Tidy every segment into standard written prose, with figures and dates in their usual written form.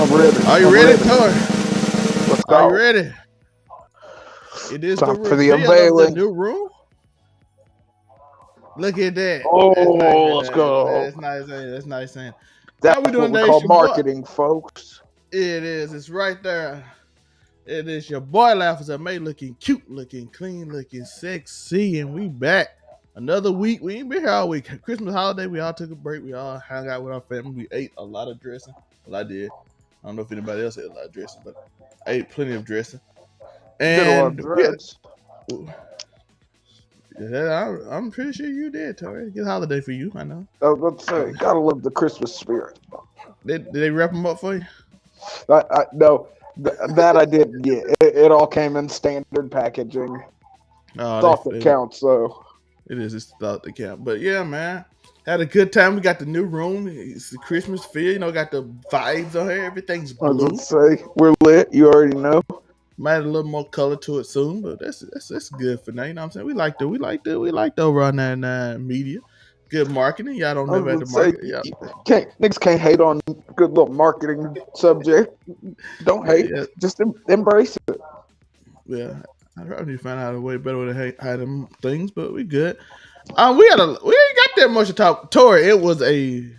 I'm ready. Are you ready, Tor? Let's Are you go. ready? It is Time the for the reveal of the unveiling. new room. Look at that. That's nice. Oh, let's go. That's nice. That's nice. Saying. How we That's what doing we today? call It's your boy. marketing, folks. It is. It's right there. It is your boy Laughers at May, looking cute, looking clean, looking sexy, and we back. Another week. We ain't been here all week. Christmas holiday, we all took a break. We all hung out with our family. We ate a lot of dressing. Well, I did. I don't know if anybody else ate a lot of dressing, but I ate plenty of dressing. Did a lot of And drugs. yeah, I'm pretty sure you did, Tori. Good holiday for you, I know. Let's say, gotta love the Christmas spirit. Did they wrap them up for you? No, that I didn't get. It all came in standard packaging. Thought that counts, though. It is. It's thought that count. But yeah, man. Had a good time. We got the new room. It's the Christmas feel. You know, got the vibes on here. Everything's blue. Let's say, we're lit. You already know. Might add a little more color to it soon, but that's good for now. You know what I'm saying? We like the over 99 media. Good marketing. Y'all don't never have to market. Niggas can't hate on good little marketing subject. Don't hate. Yeah. Just embrace it. Yeah. I probably need to find out a way better way to hide them things, we good. We ain't got that much to talk. Tori, it was a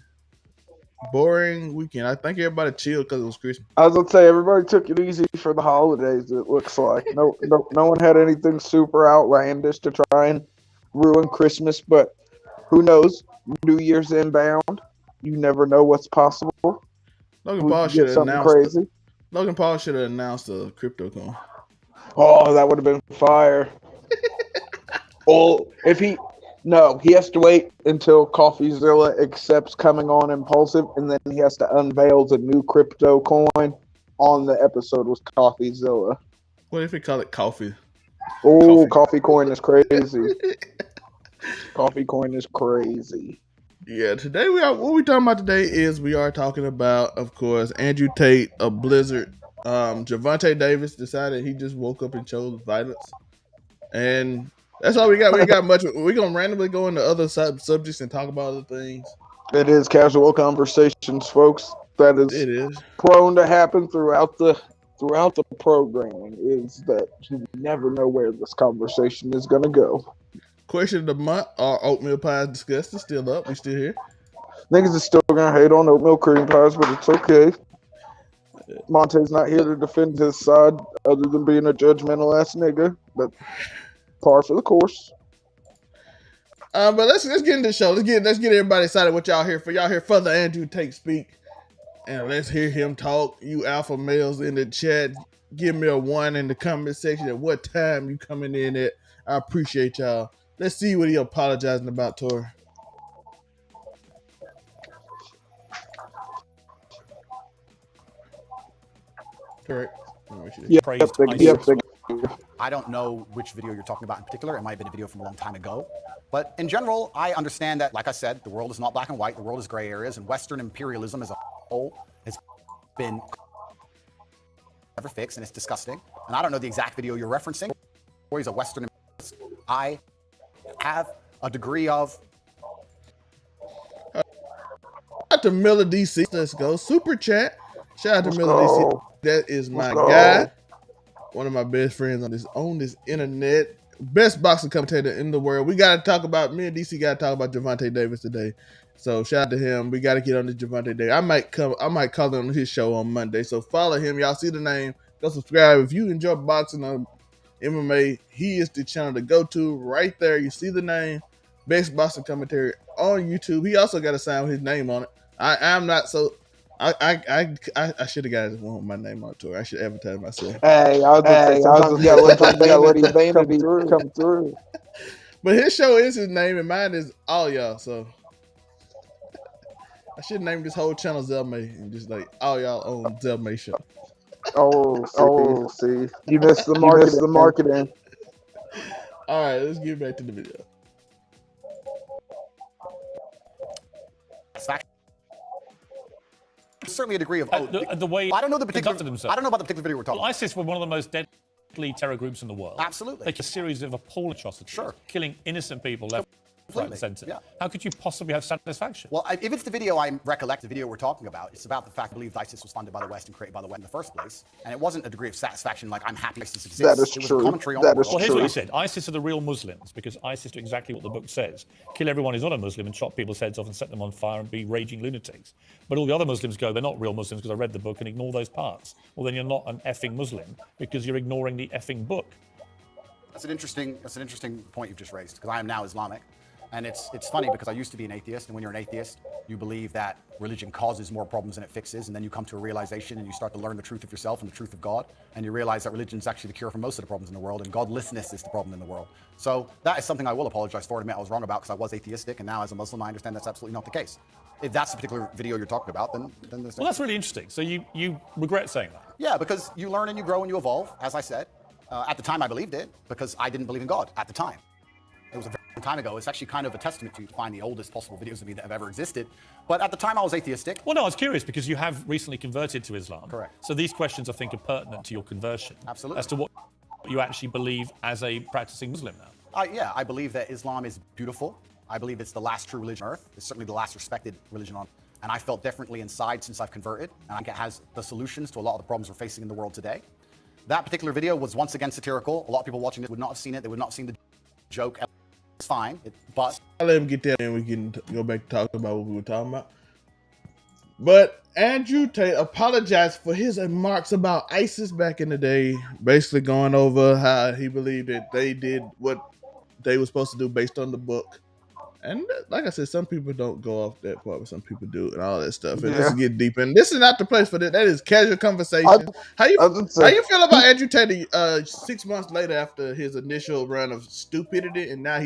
boring weekend. I think everybody chilled because it was Christmas. I was gonna say everybody took it easy for the holidays. It looks like no one had anything super outlandish to try and ruin Christmas. But who knows? New Year's inbound. You never know what's possible. Logan Paul should have announced. Logan Paul should have announced a crypto coin. Oh, that would have been fire. He has to wait until CoffeeZilla accepts coming on Impulsive, and then he has to unveil the new crypto coin on the episode with CoffeeZilla. What if we call it coffee? Oh, coffee coin is crazy. Coffee coin is crazy. Yeah, today what we talking about today is we are talking about, of course, Andrew Tate of Blizzard. Gervonta Davis decided he just woke up and chose violence, and that's all we got. We ain't got much. We're gonna randomly go into other subjects and talk about other things. It is casual conversations, folks. That is, it is prone to happen throughout the programming. Is that you never know where this conversation is gonna go. Question of the month: are oatmeal pies disgusting? Still up? We still here? Niggas is still gonna hate on oatmeal cream pies, but it's okay. Monte's not here to defend his side, other than being a judgmental ass nigga. But par for the course. But let's get into the show. Let's get everybody excited. What y'all here for? Y'all here for the Andrew Tate speak, and let's hear him talk. You alpha males in the chat, give me a 1 in the comment section. At what time you coming in at? I appreciate y'all. Let's see what he apologizing about, Tori. Correct. I don't know which video you're talking about in particular. It might have been a video from a long time ago. But in general, I understand that, like I said, the world is not black and white. The world is gray areas, and Western imperialism as a whole has been never fixed, and it's disgusting. And I don't know the exact video you're referencing. Or he's a Western imperialist. I have a degree of... Shout out to Miller DC. Let's go. Super chat. Shout out to Miller DC. That is my guy. One of my best friends on this internet. Best boxing commentator in the world. We got to talk about, me and DC got to talk about Gervonta Davis today. So shout out to him. We got to get on the Gervonta Davis. I might call him on his show on Monday. So follow him. Y'all see the name. Go subscribe. If you enjoy boxing or MMA, he is the channel to go to right there. You see the name. Best boxing commentary on YouTube. He also got a sign with his name on it. I'm not so... I should have got my name on tour. I should advertise myself. Hey, I was just gotta let his vanity come through. But his show is his name, and mine is all y'all. So I should name this whole channel Zelmay and just like all y'all own Zelmay show. See, you missed the marketing. All right, let's get back to the video. Certainly a degree of the way I don't know the particular themselves. I don't know about the particular video we're talking about. ISIS were one of the most deadly terror groups in the world. Absolutely. Like a series of appalling atrocities. Sure. Killing innocent people left, right and centre. Yeah. How could you possibly have satisfaction? Well, if it's the video I recollect, the video we're talking about, it's about the fact I believe ISIS was funded by the West and created by the West in the first place. And it wasn't a degree of satisfaction like I'm happy ISIS exists. That is it was true. a commentary on That the is world. Well, here's true. what he said. ISIS are the real Muslims because ISIS do exactly what the book says. Kill everyone who's not a Muslim and chop people's heads off and set them on fire and be raging lunatics. But all the other Muslims go, they're not real Muslims because I read the book and ignore those parts. Well, then you're not an effing Muslim because you're ignoring the effing book. That's an interesting point you've just raised because I am now Islamic. And it's funny because I used to be an atheist, and when you're an atheist, you believe that religion causes more problems than it fixes, and then you come to a realization and you start to learn the truth of yourself and the truth of God, and you realize that religion is actually the cure for most of the problems in the world, and godlessness is the problem in the world. So that is something I will apologize for and admit I was wrong about because I was atheistic, and now as a Muslim I understand that's absolutely not the case. If that's the particular video you're talking about, then there's Well, that's really interesting. So you regret saying that? Yeah, because you learn and you grow and you evolve, as I said. At the time I believed it because I didn't believe in God at the time. It was a very long time ago. It's actually kind of a testament to find the oldest possible videos of me that have ever existed. But at the time, I was atheistic. Well, no, I was curious because you have recently converted to Islam. Correct. So these questions, I think, are pertinent to your conversion. Absolutely. As to what you actually believe as a practicing Muslim now. Yeah, I believe that Islam is beautiful. I believe it's the last true religion on earth. It's certainly the last respected religion on earth. And I felt differently inside since I've converted. And I think it has the solutions to a lot of the problems we're facing in the world today. That particular video was once again satirical. A lot of people watching it would not have seen it. They would not have seen the joke. It's fine, but I'll let him get there and we can go back to talking about what we were talking about. But Andrew Tate apologized for his remarks about ISIS back in the day, basically going over how he believed that they did what they were supposed to do based on the book. And like I said, some people don't go off that part, but some people do, and all that stuff. And let's get deep in. This is not the place for that. That is casual conversation. How you feel about Andrew Tate 6 months later after his initial run of stupidity, and now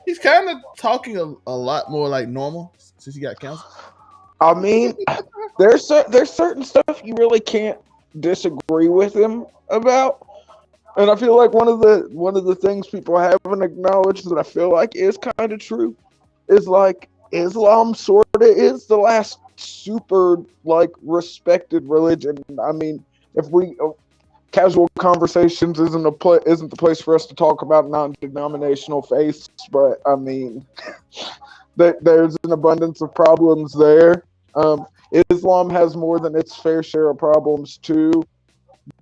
he's kind of talking a lot more like normal since he got canceled? I mean, there's certain stuff you really can't disagree with him about. And I feel like one of the things people haven't acknowledged that I feel like is kind of true is like Islam sort of is the last super like respected religion. I mean, if we casual conversations isn't the place for us to talk about non-denominational faiths, but I mean, there's an abundance of problems there. Islam has more than its fair share of problems too,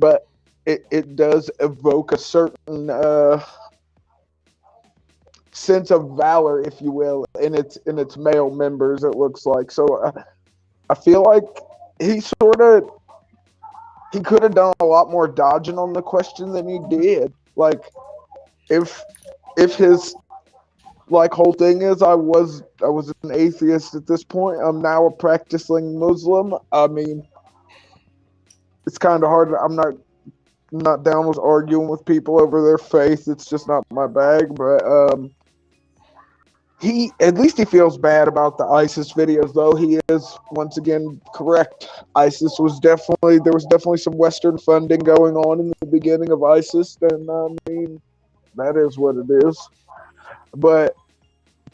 but it does evoke a certain sense of valor, if you will, in its male members. It looks like so. I feel like he could have done a lot more dodging on the question than he did. Like if his like whole thing is I was an atheist at this point, I'm now a practicing Muslim. I mean, it's kind of hard. I'm not down with arguing with people over their faith. It's just not my bag. But he feels bad about the ISIS videos, though. He is once again correct. There was definitely some Western funding going on in the beginning of ISIS, and I mean that is what it is. But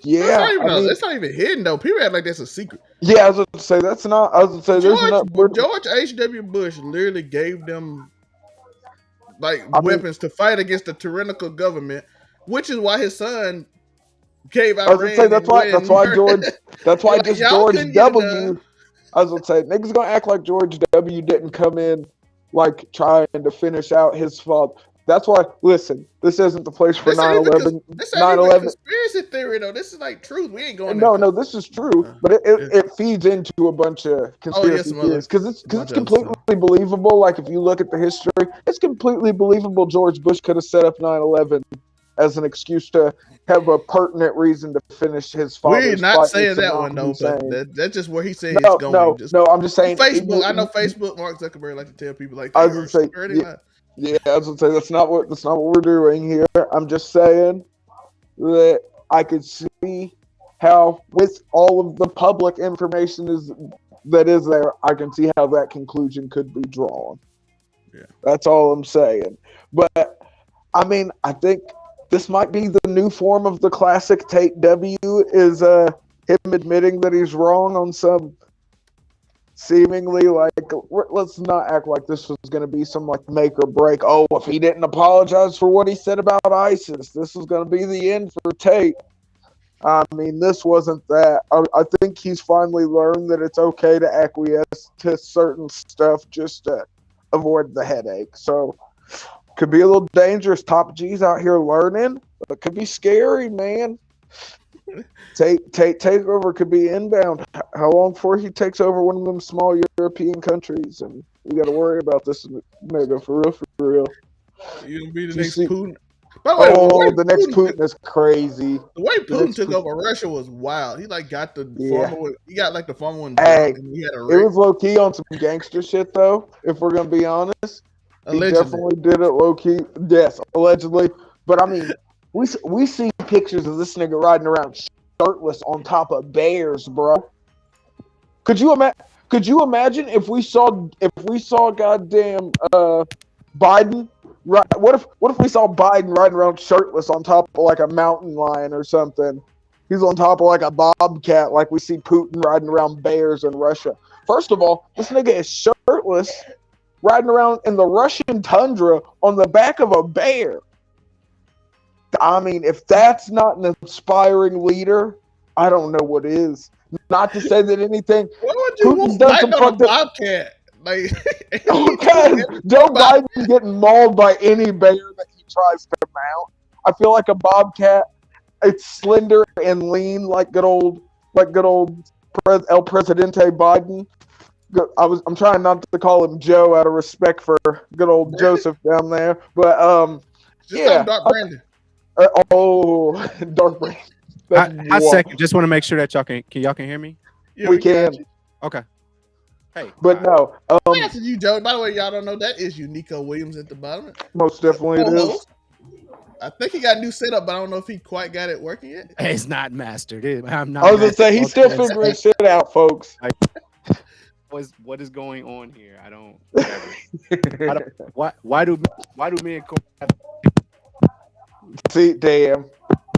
yeah, it's not even hidden though. People act like that's a secret. Yeah, I was going to say that's not. I was going to say George H.W. Bush literally gave them weapons to fight against the tyrannical government, which is why his son gave out. I was going to say that's why George W. I was going to say niggas gonna act like George W. didn't come in like trying to finish out his father. That's why. Listen, this isn't the place for 9/11. This ain't even conspiracy theory though. This is like truth. We ain't going. No, this is true, but it feeds into a bunch of conspiracy theories because it's completely believable. Like if you look at the history, it's completely believable. George Bush could have set up 9/11 as an excuse to have a pertinent reason to finish his father's. We're not saying that one though, but that's just where he said it's going. No, I'm just saying Facebook. I know Facebook. Mark Zuckerberg like to tell people like. I was gonna say. Yeah, I was gonna say that's not what we're doing here. I'm just saying that I could see how, with all of the public information that is there, I can see how that conclusion could be drawn. Yeah, that's all I'm saying. But I mean, I think this might be the new form of the classic Tate W. Is him admitting that he's wrong on some. Seemingly let's not act like this was going to be some like make or break. Oh, if he didn't apologize for what he said about ISIS, this is going to be the end for Tate. I mean, this wasn't that. I think he's finally learned that it's okay to acquiesce to certain stuff just to avoid the headache. So, could be a little dangerous. Top G's out here learning, but it could be scary, man. Takeover could be inbound. How long before he takes over one of them small European countries? And we got to worry about this nigga for real. You gonna be the You next see- Putin? By the way, the next Putin is crazy. The way Putin next took Putin- over Russia was wild. He like got the Yeah. former. He got like the former one. Hey, drunk, and he had a It rig. was low key on some gangster shit though. If we're gonna be honest, he Allegedly. definitely did it low key. Yes, allegedly. But I mean, we see pictures of this nigga riding around shirtless on top of bears, bro. Could you imagine if we saw goddamn Biden? Right? What if we saw Biden riding around shirtless on top of like a mountain lion or something? He's on top of like a bobcat, like we see Putin riding around bears in Russia. First of all, this nigga is shirtless, riding around in the Russian tundra on the back of a bear. I mean, if that's not an inspiring leader, I don't know what is. Not to say that anything. What would you Putin's want done Biden some on a fucked up- bobcat? Like, Okay, Joe Biden getting mauled by any bear that he tries to mount. I feel like a bobcat. It's slender and lean, like good old El Presidente Biden. I'm trying not to call him Joe out of respect for good old Joseph down there, but just yeah. Dark Brandon. Dark Brandon. I second. Just want to make sure that y'all can hear me. Yeah, we got can. you. Okay. Hey, But no, That's you, Joe. By the way, y'all don't know that is Unico Williams at the bottom. most definitely it is. I think he got a new setup, but I don't know if he quite got it working yet. it's not mastered. I'm not. I was gonna say he's still mastered. figuring shit out, folks. What is going on here? I don't. Why do me and Cole have See, damn.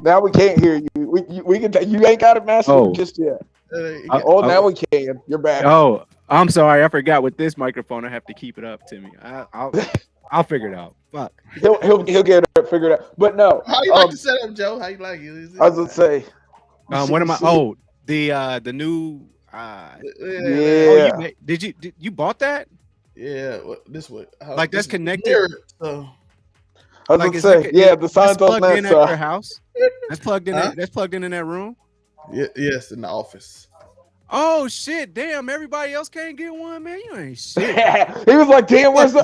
Now we can't hear you. We can. You ain't got it mastered just yet. Now we can. You're back. Oh, I'm sorry. I forgot with this microphone. I have to keep it up to me. I'll figure it out. Fuck. He'll get it figured out. But no. How you like the setup, Joe? How you like it? I was gonna say. What am I? Oh, the new. Yeah. Oh, did you bought that? Yeah. This way. Like that's connected. So. I was gonna say. Yeah, the signs on that in at your house. That's plugged in. That's plugged in that room. Yeah, yes, in the office. Oh shit! Damn, everybody else can't get one, man. You ain't shit. He was like, "Damn, where's the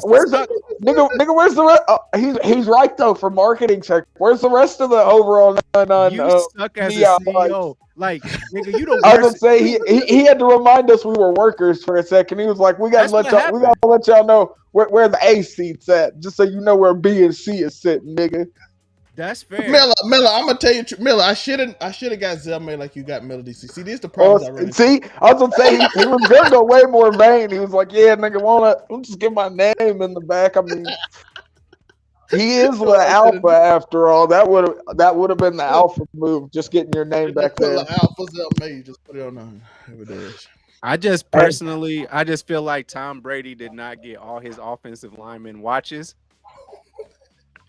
nigga? Where's the rest?" He's right though for marketing check. Where's the rest of the overall 99? You suck as a CEO. Like, nigga, you don't. I was gonna say he had to remind us we were workers for a second. He was like, "We gotta let y'all know where the A seat's at, just so you know where B and C is sitting, nigga." That's fair. Miller, I'm gonna tell you, Miller. I should have got Zelmay like you got Melody DC. See, this is the problem. See, I was gonna say he was gonna go way more vain. He was like, "Yeah, nigga, I'll just get my name in the back." I mean, he is the alpha after all. That would have been the alpha move, just getting your name back there. Alpha Zelmay, just put it on the. I just feel like Tom Brady did not get all his offensive linemen watches.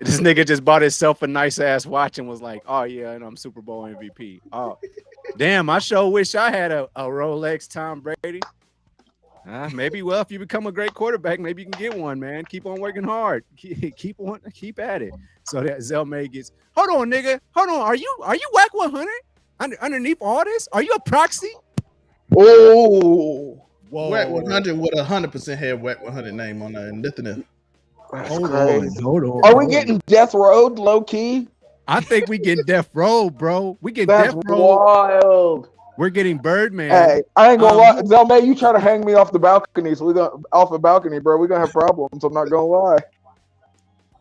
This nigga just bought himself a nice ass watch and was like, "Oh yeah, and I'm Super Bowl MVP." Oh, damn! I sure wish I had a Rolex Tom Brady. Maybe if you become a great quarterback, maybe you can get one, man. Keep on working hard. Keep at it. So that Zelmay gets. Hold on, nigga. Hold on. Are you WAC 100? Underneath all this, are you a proxy? Oh, whoa! WAC 100 with 100% had WAC 100 name on there and nothing else. Hold on. Are we getting death row low key? I think we getting death row, bro. We get That's death row. Wild. We're getting Birdman. Hey, I ain't gonna lie, Zelmay. You try to hang me off the balcony, so we gonna off the balcony, bro. We gonna have problems. I'm not gonna lie.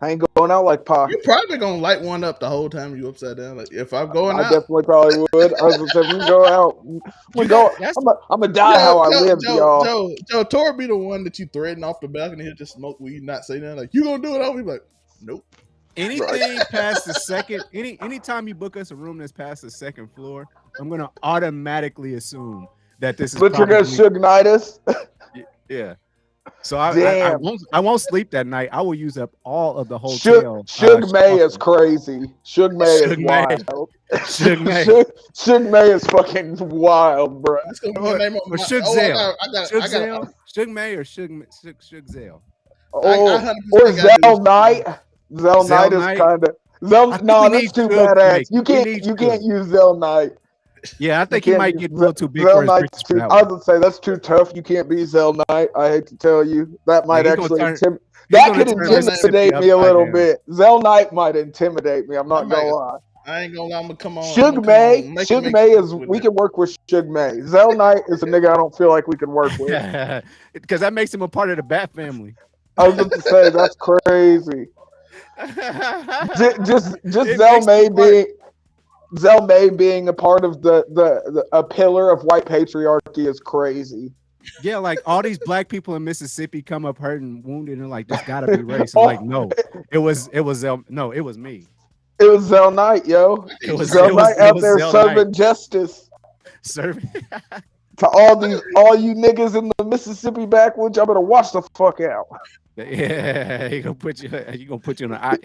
I ain't going out like Pac. You're probably gonna light one up the whole time you upside down. Like if I'm going out, I definitely probably would. I was gonna say, if we go out, I'm gonna die how I live, y'all. Joe, Tor be the one that you threaten off the balcony. He'll just smoke weed, not say nothing. Like you gonna do it? I'll be like, nope. Anything past the second, anytime you book us a room that's past the second floor, I'm gonna automatically assume that this is. But you're gonna Suge-Knight us. Yeah. So I won't sleep that night. I will use up all of the hotel. Suge May is crazy. Suge May is wild. Suge May. Suge May is fucking wild, bro. That's gonna be the name of Or my. Suge Oh, Zell. I Suge May or Suge Zell. Oh, or Zell Knight. Zell Knight is kind of. No, that's too badass. You can't use Zell Knight. Yeah, I think he might get a little too big Zell for his Knight's britches. I would say that's too tough. You can't be Zell Knight. I hate to tell you. That might actually that could intimidate me a little bit. Zell Knight might intimidate me. I'm not gonna lie. I ain't gonna lie. I'm gonna come on. Suge May is. We can work with Suge May. Zell Knight is a nigga I don't feel like we can work with. Because that makes him a part of the Bat family. I was going to say that's crazy. just Zell May being a part of a pillar of white patriarchy is crazy. Yeah, like all these black people in Mississippi come up hurt and wounded and like there's gotta be race. And like, no, it was me. It was Zell Knight, yo. It was Zell Knight out there serving justice. Serving to all you niggas in the Mississippi backwoods, y'all better watch the fuck out. Yeah, he gonna put you on he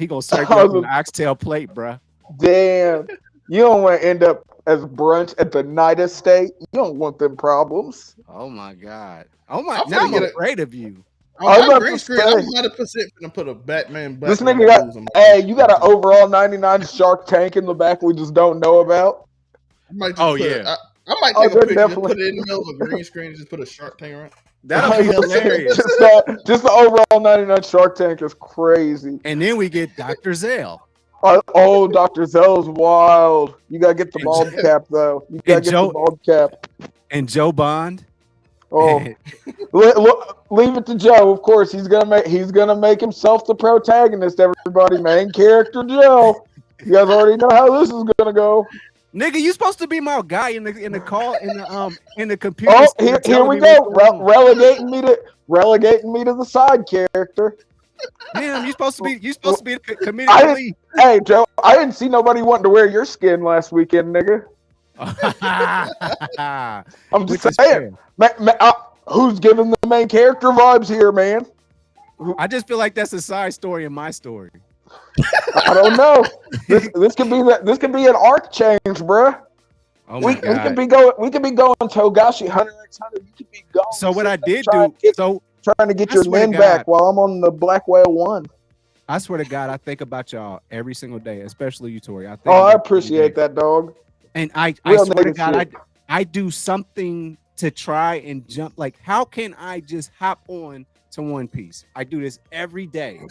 gonna serve you on an oxtail plate, bro. Damn. You don't want to end up as brunch at the night estate. You don't want them problems. Oh my god. Oh my! Now I'm afraid of you. I'm green screen. I'm 100% gonna put a Batman. This nigga got. Hey, you got an overall 99 Shark Tank in the back we just don't know about. I might take a picture and put it in the middle of a green screen and just put a Shark Tank around. That'll be hilarious. Just the overall 99 Shark Tank is crazy. And then we get Dr. Zell. Oh, Dr. Zell's wild. You gotta get the bald cap though. You gotta get the bald cap. And Joe Bond. Oh, leave it to Joe. Of course, he's gonna make himself the protagonist. Everybody, main character Joe. You guys already know how this is gonna go. Nigga, you supposed to be my guy in the call in the computer. Oh, here we go. Relegating me to the side character. Damn, you supposed to be the comedic lead. Hey, Joe, I didn't see nobody wanting to wear your skin last weekend, nigga. I'm just saying. Who's giving the main character vibes here, man? I just feel like that's a side story in my story. I don't know. This could be an arc change, bruh. Oh my God. We could be going Togashi Hunter x Hunter. You could be going. So what I did trying to get your men back while I'm on the Black Whale 1. I swear to God, I think about y'all every single day, especially you, Tori. I appreciate that, dog. And I swear to God, I do something to try and jump. Like, how can I just hop on to One Piece? I do this every day.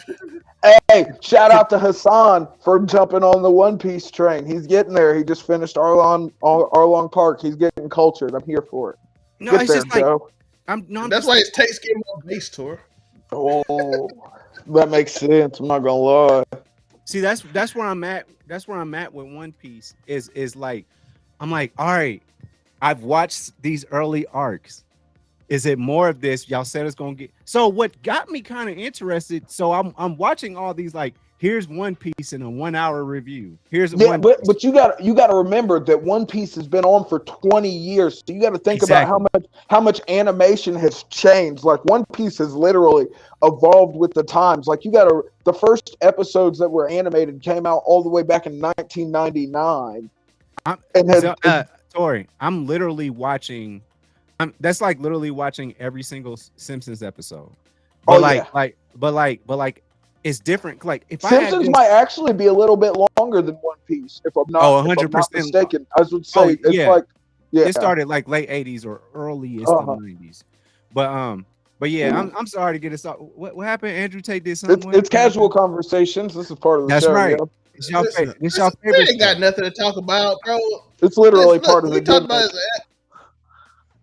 Hey, shout out to Hassan for jumping on the One Piece train. He's getting there. He just finished Arlong Park. He's getting cultured. I'm here for it. No, it's just like that's why his taste getting more base tour. Oh, that makes sense. I'm not gonna lie. See, that's where I'm at. That's where I'm at with One Piece. Is like, I'm like, all right, I've watched these early arcs. Is it more of this? Y'all said it's gonna get. So what got me kind of interested? So I'm watching all these, like, here's One Piece in a 1 hour review. But you got to remember that One Piece has been on for 20 years. So you got to think about how much animation has changed. Like, One Piece has literally evolved with the times. Like, the first episodes that were animated came out all the way back in 1999. Tori, I'm literally watching. That's like literally watching every single Simpsons episode. But like it's different. Like, if Simpsons might actually be a little bit longer than One Piece, if I'm not 100% mistaken. I would say it started like late 80s or earliest of the 90s. But yeah, I'm sorry to get us off. What happened? Andrew Tate did something. It's casual conversations. This is part of the show. That's right. Yeah. It's your favorite. We ain't got nothing to talk about, bro. It's literally part of the talk about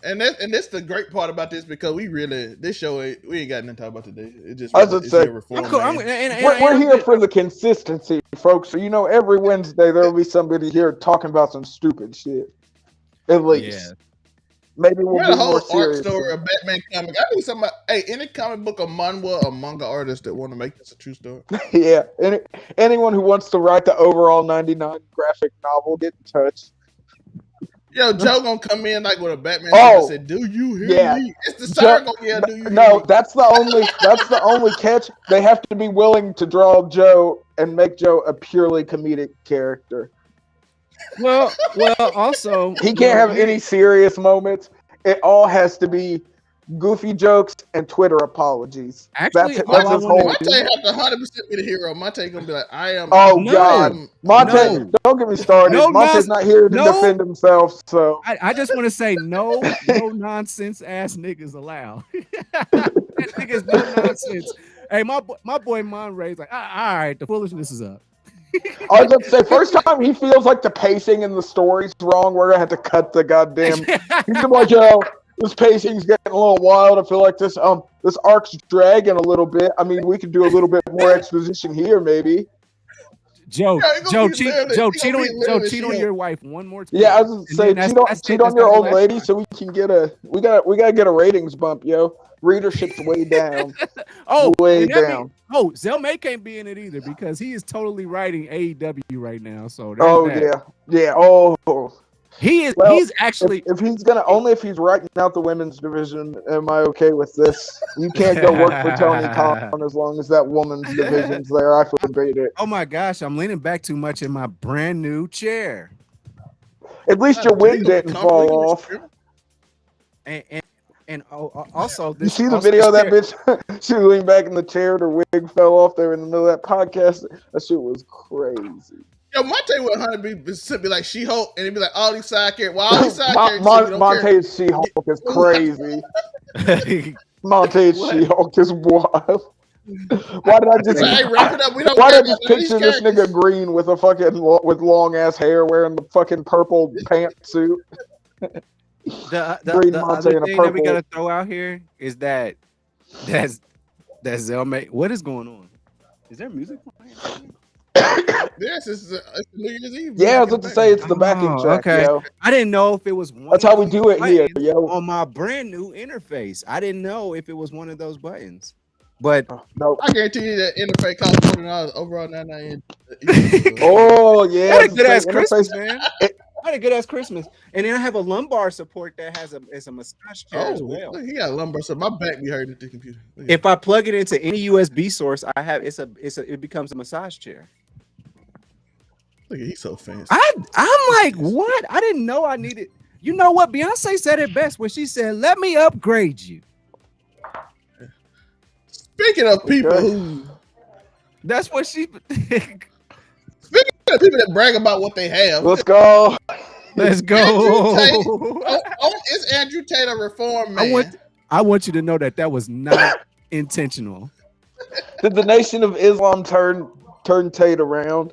and that's the great part about this, because we ain't got nothing to talk about today. It just we're here for the consistency, folks. So every Wednesday there will be somebody here talking about some stupid shit. At least. Yeah. Maybe we'll do a whole arc story of Batman comic. I need somebody. Hey, any comic book or manga artist that want to make this a true story. Yeah. Anyone who wants to write the overall 99 graphic novel, get in touch. Yo, Joe gonna come in like with a Batman Oh, and say, "Do you hear me?" It's the siren gonna yell, "Do you hear No, me?" that's the only catch. They have to be willing to draw Joe and make Joe a purely comedic character. Well, also He can't have any serious moments. It all has to be goofy jokes and Twitter apologies. Actually, That's all I his wanna whole. Monte have to 100% be the hero. Monte gonna be like, "I am." Oh No, God, Monte! no. Don't get me started. No Monte's not here to no. defend himself. So I just want to say no nonsense ass niggas allowed. That nigga's no nonsense. Hey, my boy Monray's like, all right, the foolishness is up. I was going to say, first time he feels like the pacing in the story's wrong. We're gonna have to cut the goddamn. He's like, yo, this pacing's getting a little wild. I feel like this arc's dragging a little bit. I mean, we could do a little bit more exposition here, maybe. Joe, cheat on on your wife one more time. Yeah, I was gonna say, cheat on your old lady, so we can get we gotta get a ratings bump, yo. Readership's way down. Way down. Zell May can't be in it either because he is totally writing AEW right now. So yeah. Oh, he's actually if he's gonna only if he's writing out the women's division. Am I okay with this? You can't go work for Tony Khan as long as that woman's division's there. I forbade it. Oh my gosh, I'm leaning back too much in my brand new chair. At least your wig didn't fall off. And also, you see the video of that bitch? She leaned back in the chair, her wig fell off there in the middle of that podcast. That shit was crazy. Yo, Monte would 100% be like She-Hulk, and he'd be like, all these side characters. Well, all these side characters. Monte's She-Hulk is crazy. Monte's She-Hulk is wild. Why did I just? Hey, wrap it up. We don't why did I just picture this nigga green with a fucking with long ass hair, wearing the fucking purple pantsuit? The other thing that we gotta throw out here is that's Zell May. What is going on? Is there music playing? Yes, it's New Year's Eve. Yeah, I was about to say it's the backing track. Okay, yo. I didn't know if it was one. That's how we do it here, yo. On my brand new interface, I didn't know if it was one of those buttons. But no, I guarantee you that interface costs $40 overall. Oh yeah, what a good ass Christmas, man. What a good ass Christmas. And then I have a lumbar support that has a massage chair as well. He got a lumbar, so my back be hurting at the computer. If I plug it into any USB source, it becomes a massage chair. Look, he's so fancy. I'm like, what? I didn't know I needed. You know what? Beyonce said it best when she said, "Let me upgrade you." Speaking of people who, that's what she. Speaking of people that brag about what they have, let's go. Let's go. Is Andrew Tate a reform man? I want you to know that was not intentional. Did the Nation of Islam turn Tate around?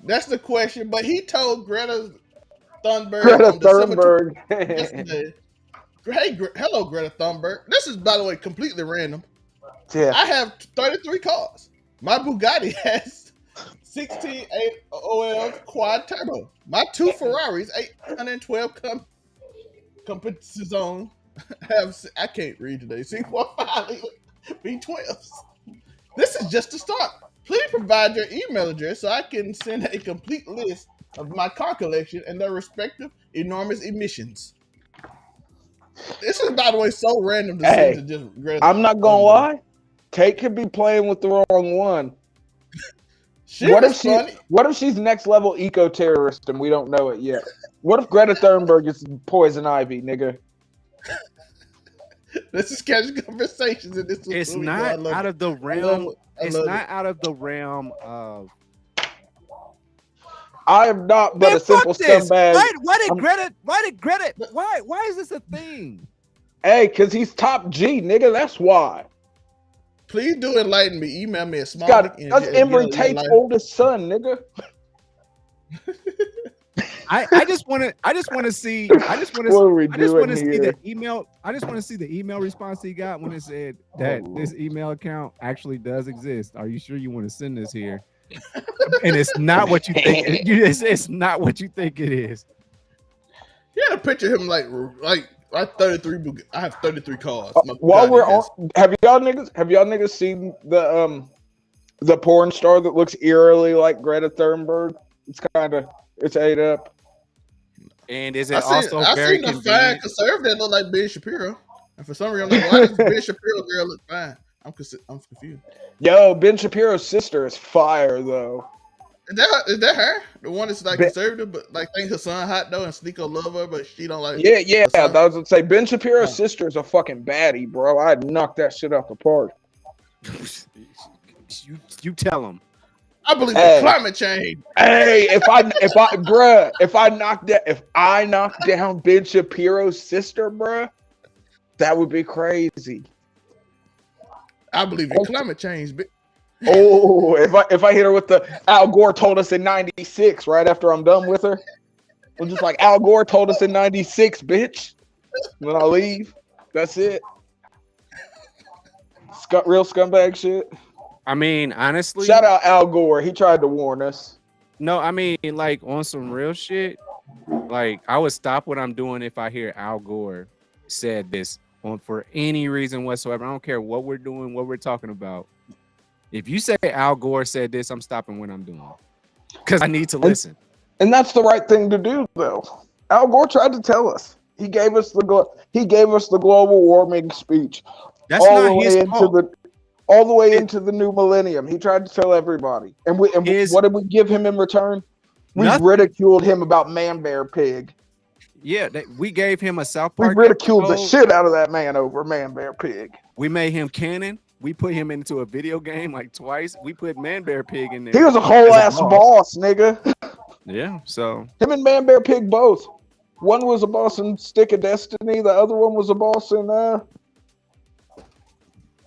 That's the question. But he told Greta Thunberg. Yesterday, hey, hello, Greta Thunberg. This is, by the way, completely random. Yeah. I have 33 cars. My Bugatti has 16 8OL quad turbo. My two Ferraris, 812 competition have, I can't read today, C45 V12s. This is just a start. Please provide your email address so I can send a complete list of my car collection and their respective enormous emissions. This is, by the way, so random to send to just Greta. I'm not gonna lie. Tate could be playing with the wrong one. What if she's next level eco terrorist and we don't know it yet? What if Greta Thunberg is poison ivy, nigga? This is catching conversations, and this is it's not out of the realm. It's not out of the realm of. I am not but a simple scumbag. Why is this a thing? Hey, because he's top G, nigga. That's why. Please do enlighten me. Email me at small. That's Emory Tate's oldest son, nigga. I just want to see the email. I just want to see the email response he got when it said that this email account actually does exist. Are you sure you want to send this here? And it's not what you think. It's not what you think it is. You had a picture of him like I have 33 cars. While we're on, have y'all niggas seen the porn star that looks eerily like Greta Thunberg? It's ate up. And is it also I very seen the fine convenient? conservative that look like Ben Shapiro, and for some reason I'm like, why does Ben Shapiro girl look fine? I'm confused. Yo, Ben Shapiro's sister is fire though. Is that her? The one that's like Ben, conservative, but like think her son hot though, and Sneeko love her, but she don't like yeah. her son. I was gonna say Ben Shapiro's Oh. sister is a fucking baddie, bro. I'd knock that shit out the park. You tell him. I believe in climate change. Hey, if I knock down Ben Shapiro's sister, bruh, that would be crazy. I believe in climate change. Oh, if I hit her with the Al Gore told us in '96, right after I'm done with her, I'm just like Al Gore told us in '96, bitch. When I leave, that's it. Real scumbag shit. I mean, honestly, Shout out Al Gore. He tried to warn us. No, I mean, like on some real shit. Like I would stop what I'm doing if I hear Al Gore said this for any reason whatsoever. I don't care what we're doing, what we're talking about. If you say Al Gore said this, I'm stopping what I'm doing because I need to listen. And that's the right thing to do, though. Al Gore tried to tell us. He gave us the global warming speech. That's not his fault. All the way into the new millennium. He tried to tell everybody. And what did we give him in return? We ridiculed him about Man Bear Pig. Yeah, we gave him a South Park. We ridiculed the shit out of that man over Man Bear Pig. We made him canon. We put him into a video game like twice. We put Man Bear Pig in there. He was a whole ass boss, nigga. Yeah, so him and Man Bear Pig both. One was a boss in Stick of Destiny. The other one was a boss in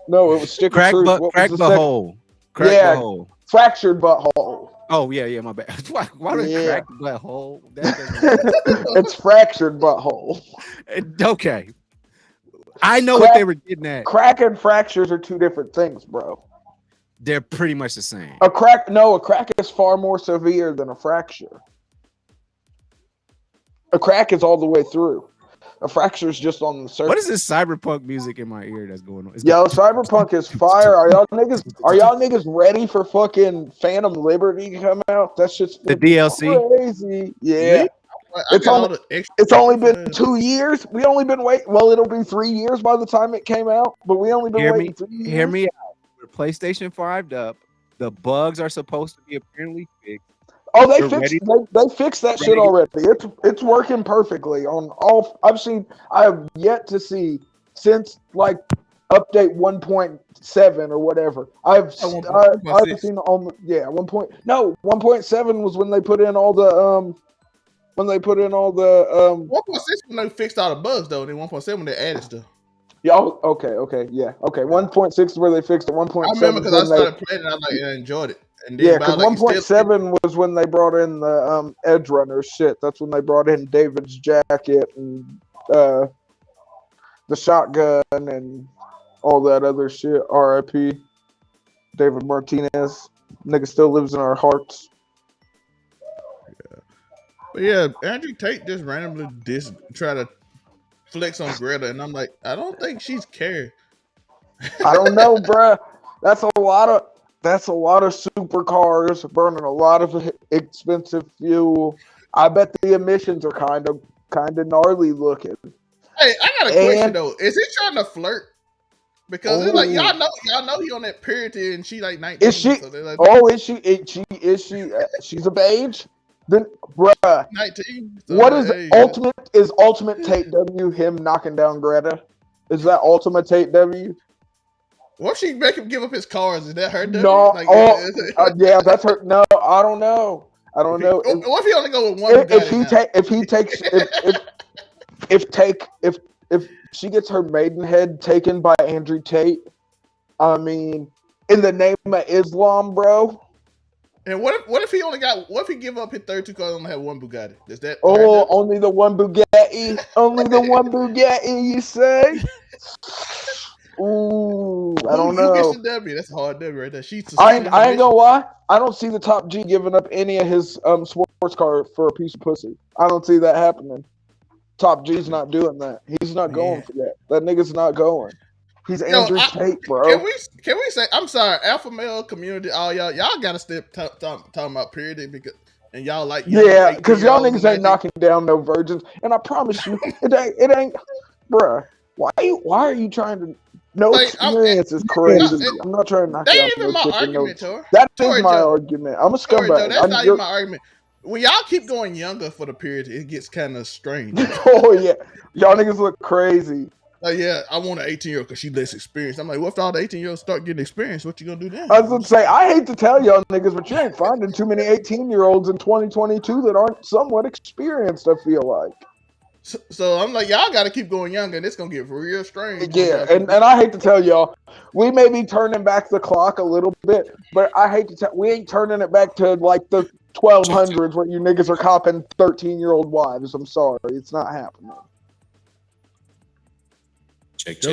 no, it was Stick of Truth. Crack the hole. Crack the hole. Fractured Butthole. Oh yeah, my bad. Why did crack the butthole? It's Fractured Butthole. Okay. I know what they were getting at. Crack and fractures are two different things, bro. They're pretty much the same. A crack is far more severe than a fracture. A crack is all the way through. A fracture is just on the surface. What is this cyberpunk music in my ear that's going on? Yo, cyberpunk is fire. Are y'all niggas ready for fucking Phantom Liberty to come out? That's just the DLC. Crazy. Yeah. It's only been 2 years. We only been waiting. Well, it'll be 3 years by the time it came out, but we only been waiting 3 years. Hear me out. We're PlayStation 5'd up. The bugs are supposed to be apparently fixed. Oh, they fixed that shit already. It's working perfectly on all. I have yet to see since like update 1.7 or whatever. I've seen 1.7 was when they put in all the 1.6 when they fixed all the bugs though. Then 1.7 they added stuff. Yeah. Okay. Yeah. Okay. 1.6 is where they fixed it. 1.7. I remember because I started playing and I enjoyed it. And then because 1.7 was when they brought in the Edge Runner shit. That's when they brought in David's jacket and the shotgun and all that other shit. R.I.P. David Martinez. Nigga still lives in our hearts. But yeah, Andrew Tate just randomly try to flex on Greta, and I'm like, I don't think she's cared. I don't know, bruh. That's a lot of supercars burning a lot of expensive fuel. I bet the emissions are kind of gnarly looking. Hey, I got a question though. Is he trying to flirt? Because it's like y'all know he on that period and she like 19. Is she? So like, she's of age? Then, bruh, 19. So what is ultimate? Is Ultimate Tate W him knocking down Greta? Is that Ultimate Tate W? What if she make him give up his cars? Is that her? No. Yeah, that's her. No, I don't know. What if he only go with one? If she gets her maidenhead taken by Andrew Tate, I mean, in the name of Islam, bro. And what if he give up his third two cars and only have one Bugatti? Does that? Oh, only the one Bugatti. Only the one Bugatti. You say? Ooh, I don't know. Who gets the W? That's a hard W right there. I ain't gonna lie. I don't see the top G giving up any of his sports car for a piece of pussy. I don't see that happening. Top G's not doing that. He's not going for that. That nigga's not going. He's Andrew Tate, bro. Can we say? I'm sorry, alpha male community. All y'all gotta stop talking about purity because and y'all like Yeah, because y'all 18-year-olds niggas and ain't knocking down no virgins, and I promise you, it ain't, bruh. Why are you trying to? No Like, experience is crazy. I'm not trying to knock That down ain't even no my chick with no. argument, Tor. That is Tori my Joe. argument. I'm a Tori Joe, scumbag. that's not even my argument. When y'all keep going younger for the period, it gets kind of strange. Oh yeah, y'all niggas look crazy. Like, yeah, I want an 18-year-old because she less experienced. I'm like, what if all the 18-year-olds start getting experience? What you gonna do then? I was gonna say, I hate to tell y'all niggas, but you ain't finding too many 18-year-olds in 2022 that aren't somewhat experienced. I feel like. So I'm like, y'all got to keep going younger, and it's gonna get real strange. Yeah, and I hate to tell y'all, we may be turning back the clock a little bit, but I hate to tell, we ain't turning it back to like the 1200s where you niggas are copping 13-year-old wives. I'm sorry, it's not happening. Check. I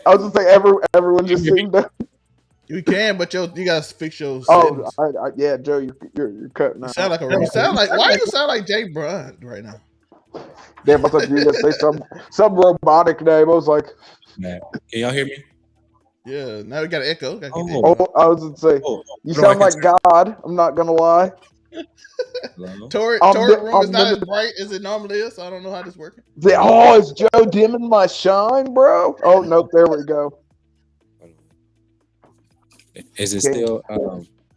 was gonna say everyone just seemed to. You can, but you gotta fix your Oh, settings. yeah, Joe, you're cutting out. Why do you sound like Jay Brunt right now? Damn, I thought you were gonna say some robotic name. I was like, Can y'all hear me? Yeah, now we got an echo. I was gonna say, you sound like God. I'm not gonna lie. Tori room is not as bright as it normally is, so I don't know how this working. Is Joe dimming my shine, bro? Oh nope, there we go. Is it still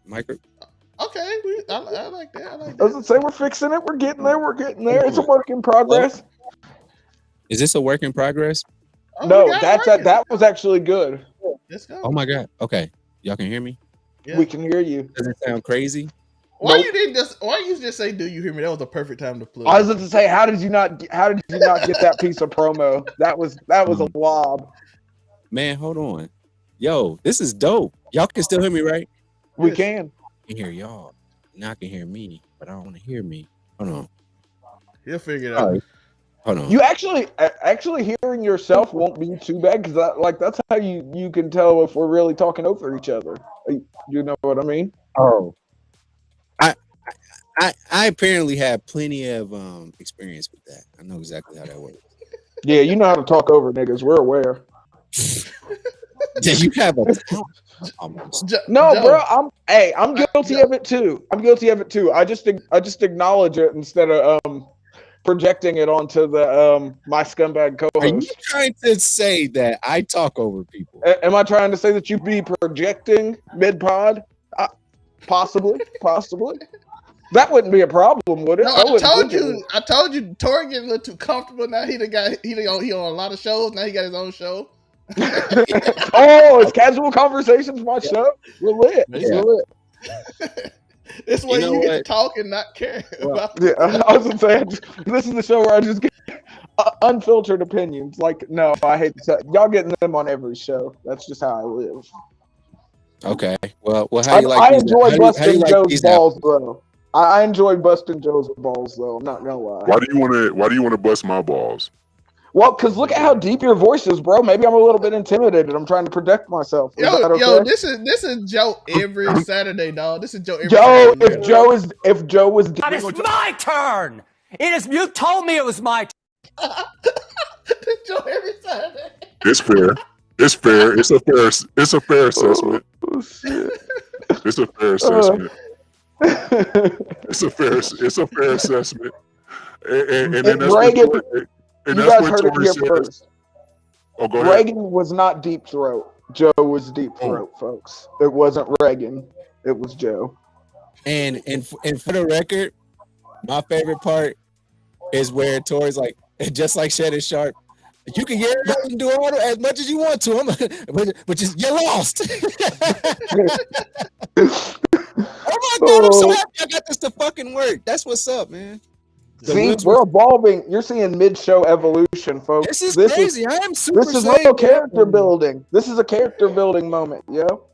micro? Okay, I like that. I was gonna say we're fixing it. We're getting there. It's a work in progress. Is this a work in progress? No, that was actually good. Let's go. Oh my god. Okay, y'all can hear me. Yeah. We can hear you. Does it sound crazy? Why you just say "Do you hear me"? That was a perfect time to plug. I was going to say, how did you not get that piece of promo? That was a lob. Man, hold on. Yo, this is dope. Y'all can still hear me, right? We can. I can hear y'all. Now I can hear me, but I don't want to hear me. Hold on. You'll figure it out. Right. Hold on. You actually hearing yourself won't be too bad because that's how you can tell if we're really talking over each other. You know what I mean? Oh. I apparently have plenty of experience with that. I know exactly how that works. Yeah, you know how to talk over niggas. We're aware. Yeah, you have a No, bro. I'm guilty of it too. I just acknowledge it instead of projecting it onto the my scumbag co-host. Are you trying to say that I talk over people? Am I trying to say that you be projecting mid-pod? Possibly. That wouldn't be a problem, would it? No, I told you, Tori getting a little too comfortable now. He on a lot of shows. Now he got his own show. It's Casual Conversations, my show. We're lit. We're lit. It's where you get to talk and not care about. Yeah, I was gonna say this is the show where I just get unfiltered opinions. Like, no, I hate to y'all getting them on every show. That's just how I live. Okay. Well, how do you like? I enjoy busting Joe's balls, though. I enjoy busting Joe's balls, though. I'm not gonna lie. Why do you want to bust my balls? Well, because look at how deep your voice is, bro. Maybe I'm a little bit intimidated. I'm trying to protect myself. Yo, this is Joe every Saturday, dog. This is Joe every Saturday. If Joe was it's my turn. You told me it was my turn. Joe every Saturday. It's fair. It's a fair assessment. Oh, shit. It's a fair assessment. It's a fair assessment. And then that's Reagan, and you that's guys heard it here first. Oh, go ahead. Reagan was not deep throat. Joe was deep throat, folks. It wasn't Reagan. It was Joe. And for the record, my favorite part is where Tori's like, just like Shannon Sharp, you can yell and do all as much as you want to, but you're lost. Oh my God, I'm so happy I got this to fucking work. That's what's up, man. See, we're evolving. You're seeing mid-show evolution, folks. This is crazy. I am super. This is real character building. This is a character building moment, yo.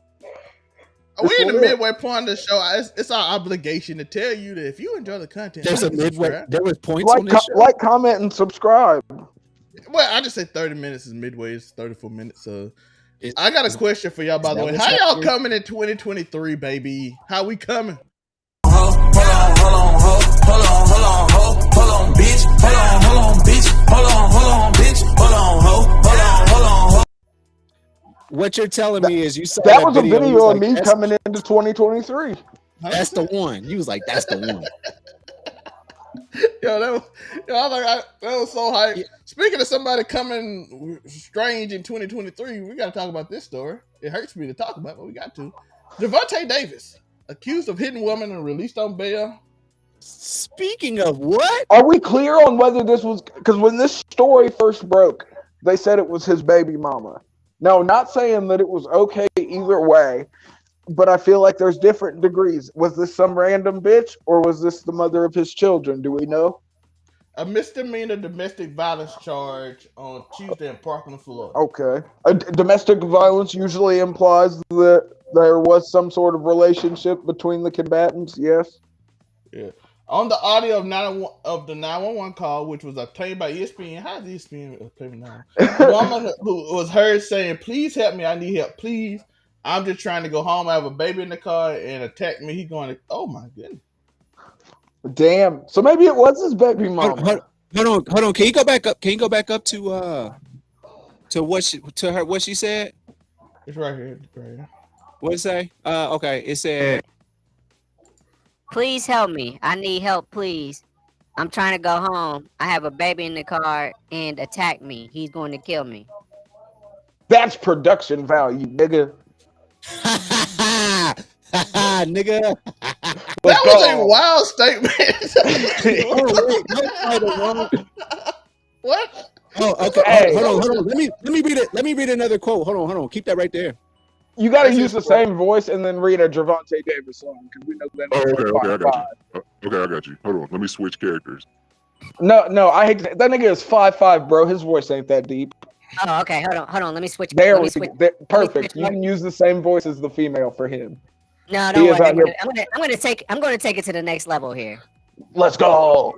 We in the midway point of the show. It's our obligation to tell you that if you enjoy the content, there's a midway. There was points on this show. Like, comment, and subscribe. Well, I just say 30 minutes is midway. It's 34 minutes. So I got a question for y'all, by the way. How y'all coming in 2023, baby? How we coming? Hold on, bitch. Hold on, bitch. Hold on, bitch. Hold on. What you're telling me is you saw that was a video of me coming into 2023. That's the one. You was like, that's the one. That was so hype. Yeah. Speaking of somebody coming strange in 2023, we got to talk about this story. It hurts me to talk about, but we got to. Gervonta Davis, accused of hitting woman and released on bail. Speaking of what? Are we clear on whether this was, because when this story first broke, they said it was his baby mama. No, not saying that it was okay either way, but I feel like there's different degrees. Was this some random bitch, or was this the mother of his children? Do we know? A misdemeanor domestic violence charge on Tuesday in Parkland, Florida. Okay. Domestic violence usually implies that there was some sort of relationship between the combatants, yes? Yeah. On the audio of the 911 call, which was obtained by ESPN, how is ESPN obtained now? The woman who was heard saying, "Please help me, I need help, please. I'm just trying to go home. I have a baby in the car and attack me." He going, "Oh my goodness." Damn. So maybe it was his baby mama. Hold on. Can you go back up? Can you go back up to what she said? It's right here. Right here. What did it say? Okay. It said, "Please help me. I need help, please. I'm trying to go home. I have a baby in the car and attack me. He's going to kill me." That's production value, nigga. nigga. That was a wild statement. What? Oh, okay. Hey. Hold on. Let me read it. Let me read another quote. Hold on. Keep that right there. You got to use the same voice and then read a Gervonta Davis song because we know that. Okay, I got you. Hold on, let me switch characters. No, I hate that nigga is 5'5", bro. His voice ain't that deep. Oh, okay. Hold on. Let me switch. There we go. Perfect. You can use the same voice as the female for him. No, don't worry. I'm gonna take it to the next level here. Let's go.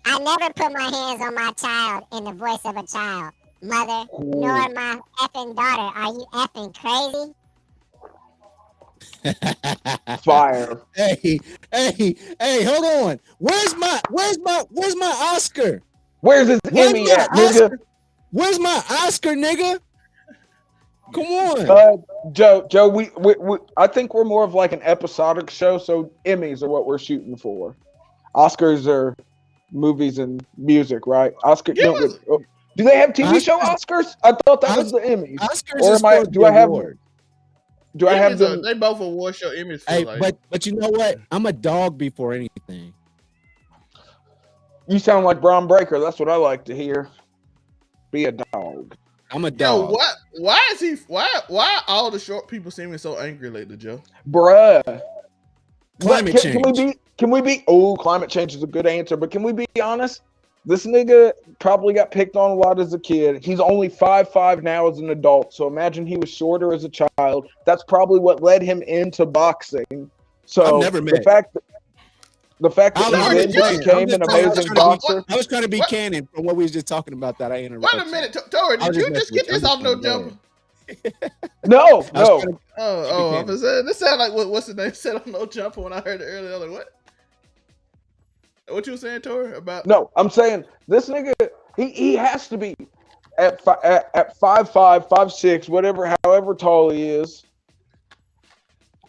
I never put my hands on my child in the voice of a child. Mother, nor my effing daughter. Are you effing crazy? Fire. Hey, hold on. Where's my Oscar? Where's his Emmy at, nigga? Where's my Oscar, nigga? Come on. Joe, we I think we're more of like an episodic show, so Emmys are what we're shooting for. Oscars are movies and music, right? Oscar. Do they have TV show Oscars? I thought that was the Emmys. Oscars or do I have them? They both award show Emmys. Hey, but you know what? I'm a dog before anything. You sound like Braun Breaker. That's what I like to hear. Be a dog. I'm a dog. Yo, why is he? Why all the short people seeming so angry lately, Joe? Bruh. Climate change. Can we be? Oh, climate change is a good answer, but can we be honest? This nigga probably got picked on a lot as a kid. He's only 5'5" now as an adult. So imagine he was shorter as a child. That's probably what led him into boxing. So I've never met. The fact that he became an amazing boxer. I was trying to be canon from what we was just talking about that I interrupted. Wait a minute, Tori, did you just get this off No Jumper? No. I'm saying this sound like what's the name said on No Jumper when I heard it earlier. I was like, what? What you were saying, Tori, about? No, I'm saying this nigga, he has to be at 5'5", 5'6", whatever, however tall he is.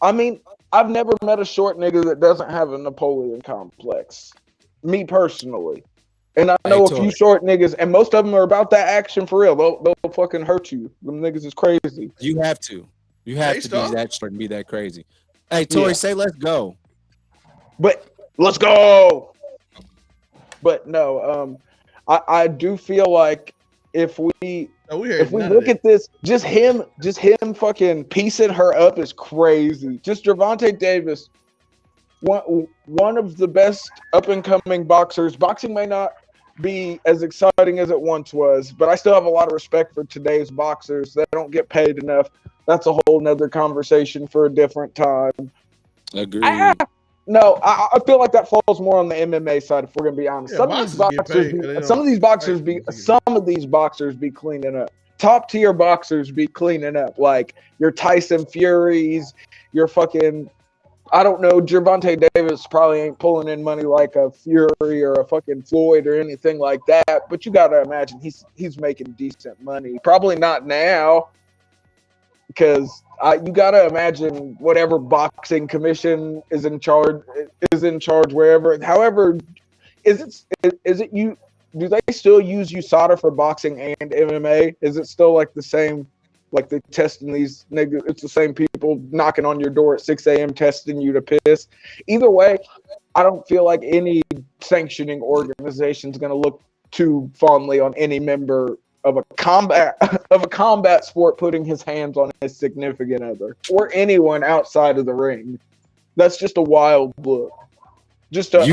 I mean, I've never met a short nigga that doesn't have a Napoleon complex. Me personally. And I know a few short niggas, and most of them are about that action for real. They'll fucking hurt you. Them niggas is crazy. You have to. You have to be that short and be that crazy. Hey, Tori, say let's go. But let's go. But no, I do feel like if we look at this, just him fucking piecing her up is crazy. Just Gervonta Davis, one of the best up and coming boxers. Boxing may not be as exciting as it once was, but I still have a lot of respect for today's boxers. They don't get paid enough. That's a whole nother conversation for a different time. Agreed. No, I feel like that falls more on the MMA side. If we're gonna be honest, some of these boxers be cleaning up. Top tier boxers be cleaning up, like your Tyson Furies, your fucking, I don't know, Gervonta Davis probably ain't pulling in money like a Fury or a fucking Floyd or anything like that. But you gotta imagine he's making decent money. Probably not now. because you gotta imagine whatever boxing commission is in charge wherever. However, is it you? Do they still use USADA for boxing and MMA? Is it still like the same? Like they're testing these niggas. It's the same people knocking on your door at 6 a.m. testing you to piss. Either way, I don't feel like any sanctioning organization is going to look too fondly on any member of a combat sport putting his hands on his significant other or anyone outside of the ring. That's just a wild look. Just a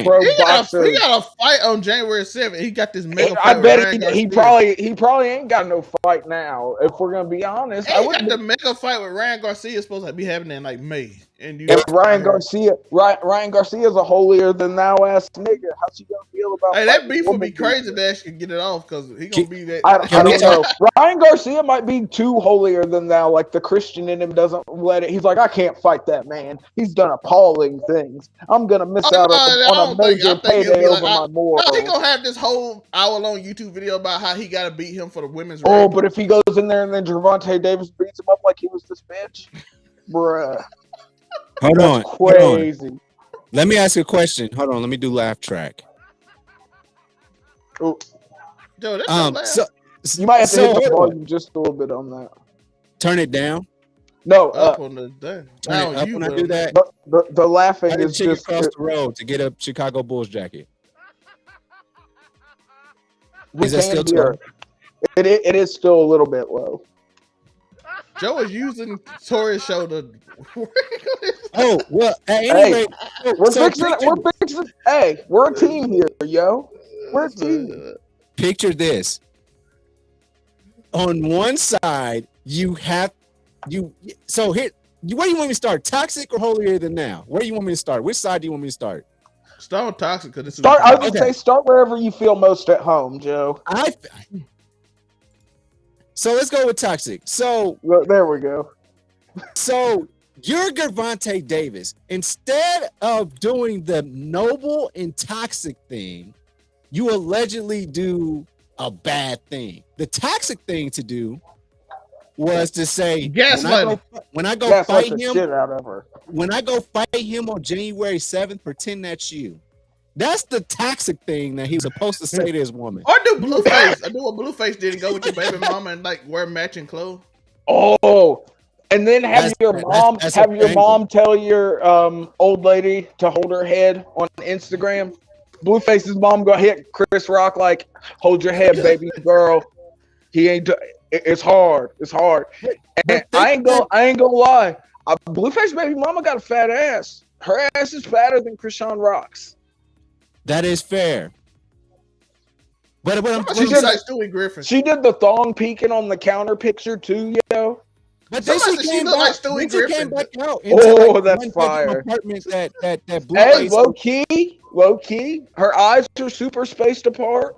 pro boxer. He got a fight on January 7th. He got this mega fight. I bet he probably ain't got no fight now. If we're gonna be honest, I got the mega fight with Ryan Garcia is supposed to be happening in like May. And Ryan Garcia is a holier than thou ass nigga. How's he gonna feel about? Hey, that beef would be crazy to actually get it off because he gonna be that. I don't know. Ryan Garcia might be too holier than thou. Like the Christian in him doesn't let it. He's like, I can't fight that man. He's done appalling things. I'm gonna miss out on a major payday over my morals. No, he gonna have this whole hour-long YouTube video about how he gotta beat him for the women's. Oh, but if he goes in there and then Gervonta Davis beats him up like he was this bitch, bruh. Hold on. Crazy. Let me ask you a question. Hold on. Let me do laugh track. Oh, Joe, that's so you might have to hit the volume just a little bit on that. Turn it down. No, up on the turn it up when I do that. The laughing is just across the road to get a Chicago Bulls jacket. Is that still too? It is still a little bit low. Joe is using Tori's show to. Oh well, at any rate, we're fixing. Hey, we're a team here, yo. We're a team. Picture this. On one side, you have So here, where do you want me to start? Toxic or holier than now? Where do you want me to start? Which side do you want me to start? Start with toxic because I would say start wherever you feel most at home, Joe. So let's go with toxic. So there we go. So you're Gervonta Davis. Instead of doing the noble and toxic thing, you allegedly do a bad thing. The toxic thing to do was to say, when I go fight him, when I go fight him on January 7th, pretend that's you. That's the toxic thing that he was supposed to say to his woman. Or do Blueface. I do what Blueface did and go with your baby mama and like wear matching clothes. Oh, and then have your mom tell your old lady to hold her head on Instagram. Blueface's mom go hit Chris Rock like, hold your head, baby girl. He ain't. It's hard. It's hard. And I ain't gonna lie. Blueface baby mama got a fat ass. Her ass is fatter than Krishan Rock's. That is fair. But she did the thong peeking on the counter picture too, yo. But then she came back out. Oh, that's fire. Apartment that hey, low key. Her eyes are super spaced apart.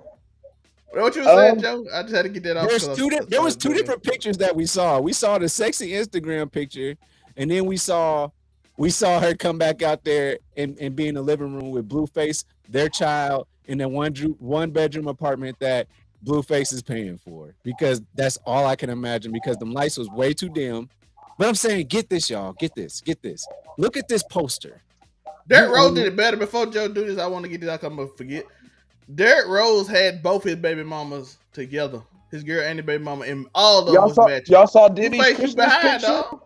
What you were saying, Joe? I just had to get that off. There was two different pictures that we saw. We saw the sexy Instagram picture, and then we saw her come back out there and be in the living room with Blueface, their child, in that one bedroom apartment that Blueface is paying for. Because that's all I can imagine. Because the lights was way too dim. But I'm saying, get this, y'all. Get this. Look at this poster. Derrick Rose did it better. Before Joe do this, I want to get this out. I'm gonna forget. Derrick Rose had both his baby mamas together, his girl and the baby mama, in all those matches. Y'all saw Diddy's Christmas behind, picture? dog.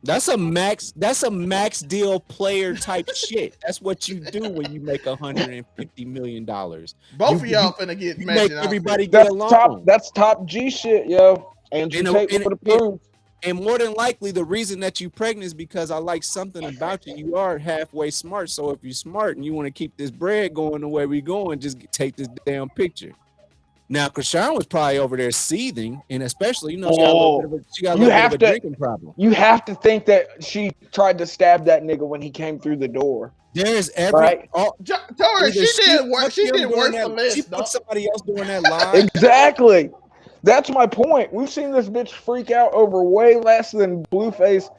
That's a max deal player type shit. That's what you do when you make $150 million. Both of y'all finna get make everybody get along. That's top G shit, yo. And Tate for the proof. And more than likely, the reason that you pregnant is because I like something about you. You are halfway smart. So if you're smart and you want to keep this bread going the way we going, just take this damn picture. Now, Krishan was probably over there seething, and especially, she got a little bit of a drinking problem. You have to think that she tried to stab that nigga when he came through the door. There's every Tori, she did worse for less. She put somebody else doing that live. Exactly. That's my point. We've seen this bitch freak out over way less than Blueface.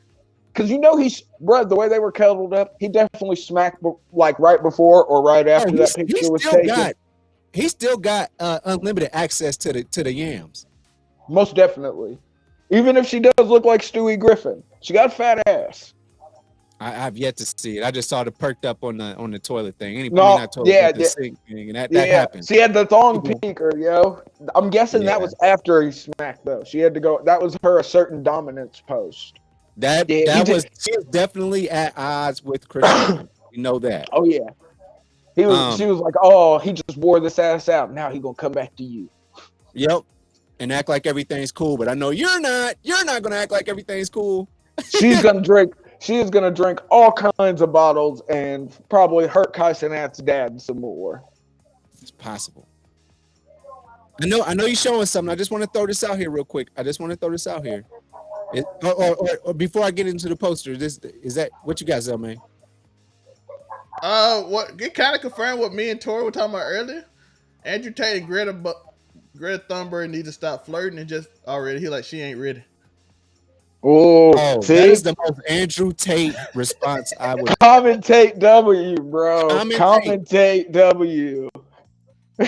Because the way they were cuddled up, he definitely smacked like right before or right after that picture was taken. He still got unlimited access to the yams. Most definitely. Even if she does look like Stewie Griffin, she got a fat ass. I've yet to see it. I just saw the perked up on the toilet thing. Anyway, No, not toilet, the sink thing, and that happened. She had the thong peeker, yo. I'm guessing that Yeah. was after he smacked though. She had to go. That was her asserting dominance post. That Yeah, that was she was definitely at odds with Christian. You know that. Oh yeah. He was. She was like, "Oh, he just wore this ass out. Now he gonna come back to you." Yep. And act like everything's cool, but I know you're not. You're not gonna act like everything's cool. She's gonna drink. She is gonna drink all kinds of bottles and probably hurt Kaisenat's dad some more. It's possible. I know you're showing something. I just want to throw this out here real quick. Or before I get into the poster, is that what you guys, man? What it kind of confirmed what me and Tori were talking about earlier. Andrew Tate and Greta Thunberg need to stop flirting and just already. He like she ain't ready. Oh, see? That is the most Andrew Tate response I would. Commentate W, bro. Commentate W. I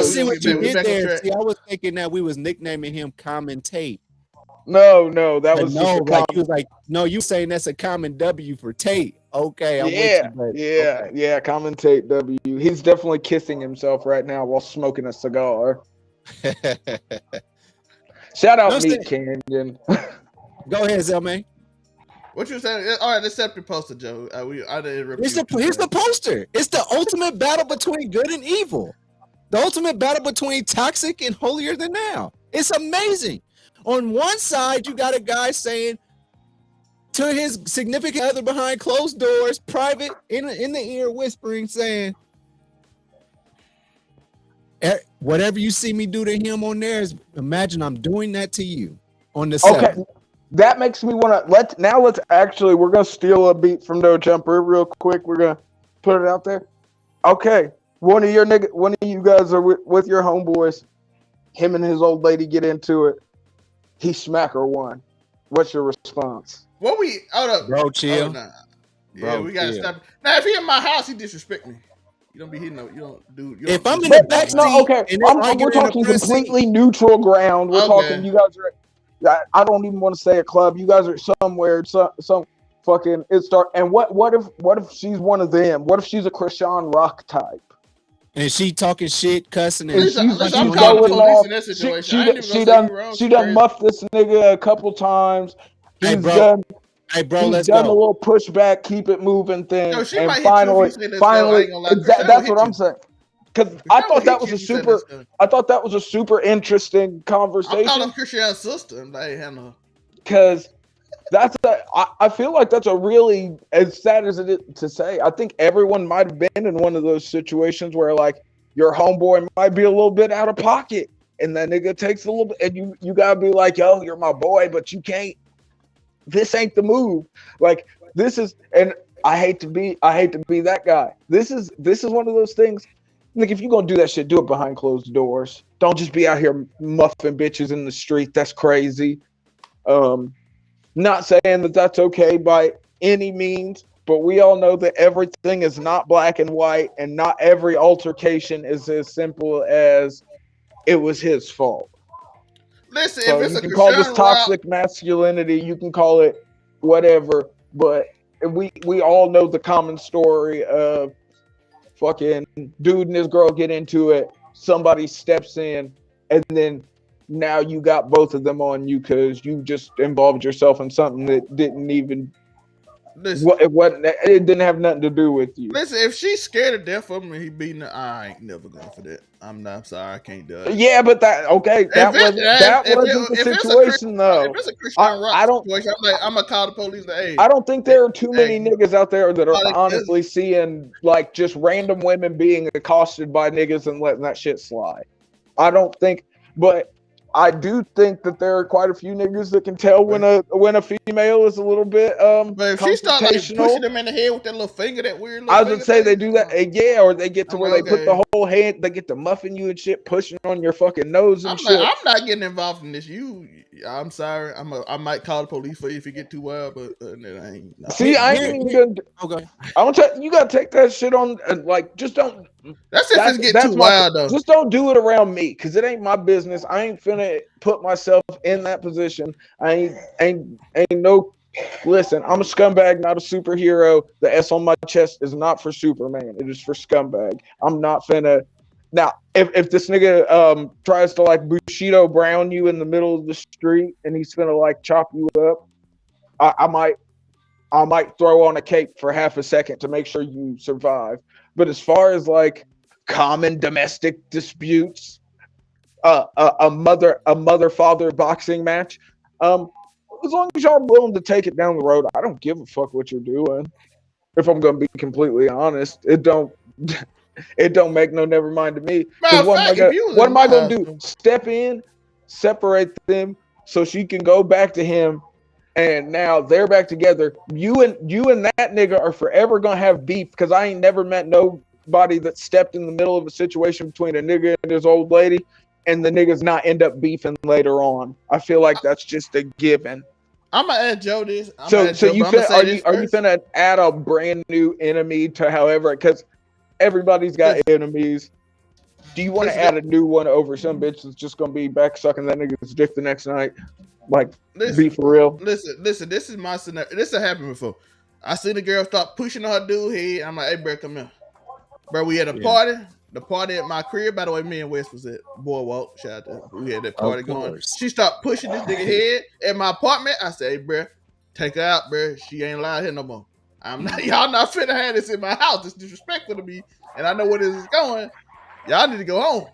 see what you did there. See, I was thinking that we was nicknaming him Commentate. No, that was no, you saying that's a common W for Tate. Okay, I'm with you, yeah, commentate W. He's definitely kissing himself right now while smoking a cigar. Shout out Meat Canyon. Go ahead, Zelmay. What you saying? All right, let's set the poster, Joe. Here's the poster. It's the ultimate battle between good and evil. The ultimate battle between toxic and holier than thou. It's amazing. On one side, you got a guy saying to his significant other behind closed doors, private, in the ear, whispering, saying, whatever you see me do to him on there, is imagine I'm doing that to you on the 7th. Okay, that makes me want to let's actually, we're gonna steal a beat from No Jumper real quick. We're gonna put it out there. Okay, one of you guys are with your homeboys. Him and his old lady get into it. He smack her one. What's your response? What we? Hold up, bro. Chill. Oh, nah. Yeah, we gotta stop. Now, if he in my house, he disrespect me. You don't be hitting no. You don't do. You if don't, I'm in the backseat, okay. We're talking completely neutral ground. We're talking. You guys are. I don't even want to say a club. You guys are somewhere. Some fucking. And what if she's one of them? What if she's a Krishan Rock type? And she talking shit, cussing, and she's going off. She done muffed this nigga a couple times. He's done let's done go. a little pushback, keep it moving thing, Yo, and finally, that's what I'm saying. Because I thought that was a super interesting conversation. I thought of Christian's sister. Because I feel like that's a really, as sad as it is to say, I think everyone might have been in one of those situations where like your homeboy might be a little bit out of pocket, and that nigga takes a little bit, and you gotta be like, yo, you're my boy, but you can't. This ain't the move. Like this is, and I hate to be that guy. This is one of those things. Like if you're gonna do that shit, do it behind closed doors. Don't just be out here muffing bitches in the street. That's crazy. Not saying that that's okay by any means, but we all know that everything is not black and white, and not every altercation is as simple as it was his fault. Listen, so if it's you can call this toxic masculinity, you can call it whatever, but we all know the common story of fucking dude and his girl get into it, somebody steps in, and then now you got both of them on you because you just involved yourself in something that didn't even it didn't have nothing to do with you. Listen, if she's scared to death of him and he beating her, I ain't never going for that. I'm sorry, I can't do it. Yeah, but that wasn't the situation though. If it's a Christian Rock situation, I'm gonna call the police. Hey, I don't think there are too many niggas out there that are honestly seeing like just random women being accosted by niggas and letting that shit slide. I don't think, but I do think that there are quite a few niggas that can tell when a female is a little bit But if she start like pushing them in the head with that little finger, that weird. I would say they do that, or they get to where they put the whole hand, they get to muffin you and shit, pushing on your fucking nose and shit. I'm not getting involved in this. I'm sorry. I might call the police for you if you get too wild, but I ain't. No. See, I ain't even gonna. Okay. I'm gonna tell you, you gotta take that shit on. Like, just don't That's if it's getting too wild though. Just don't do it around me, cause it ain't my business. I ain't finna put myself in that position. I ain't no. Listen, I'm a scumbag, not a superhero. The S on my chest is not for Superman. It is for scumbag. I'm not finna. Now, if this nigga tries to like Bushido Brown you in the middle of the street and he's gonna like chop you up, I might throw on a cape for half a second to make sure you survive. But as far as like common domestic disputes, a mother father boxing match, as long as y'all willing to take it down the road, I don't give a fuck what you're doing. If I'm gonna be completely honest, it don't make no never mind to me. What am I gonna do? Step in, separate them so she can go back to him, and now they're back together. You and that nigga are forever gonna have beef, because I ain't never met nobody that stepped in the middle of a situation between a nigga and his old lady, and the niggas not end up beefing later on. I feel like that's just a given. I'm gonna add Joe this. Are you finna add a brand new enemy to however? Because everybody's got enemies. Do you want to add a new one over some bitch that's just gonna be back sucking that nigga's dick the next night? Like, be for real. Listen. This is my scenario. This has happened before. I seen a girl start pushing on her dude head. I'm like, hey, bro, come here. Bro, we had a party. The party at my crib, by the way, me and Wes was at Boardwalk. Shout out to we had that party going. She stopped pushing this nigga head at my apartment. I said, hey, bro, take her out, bro. She ain't allowed here no more. Y'all not finna have this in my house. It's disrespectful to me, and I know where this is going. Y'all need to go home.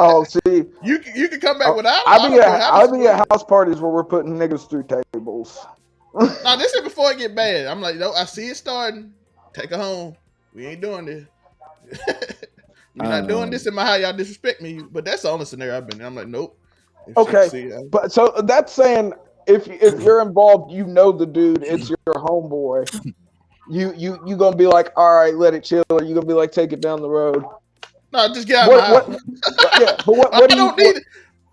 Oh, see, you can come back without. I be at house parties where we're putting niggas through tables. Now this is before it get bad. I'm like, no, I see it starting. Take her home. We ain't doing this. We're not doing this in my house. Y'all disrespect me. But that's the only scenario I've been in. I'm like, nope. But so that's saying if you're involved, you know the dude, it's your homeboy. You gonna be like, all right, let it chill, or you gonna be like, take it down the road. No, just get out of my house. Yeah, but what do you need?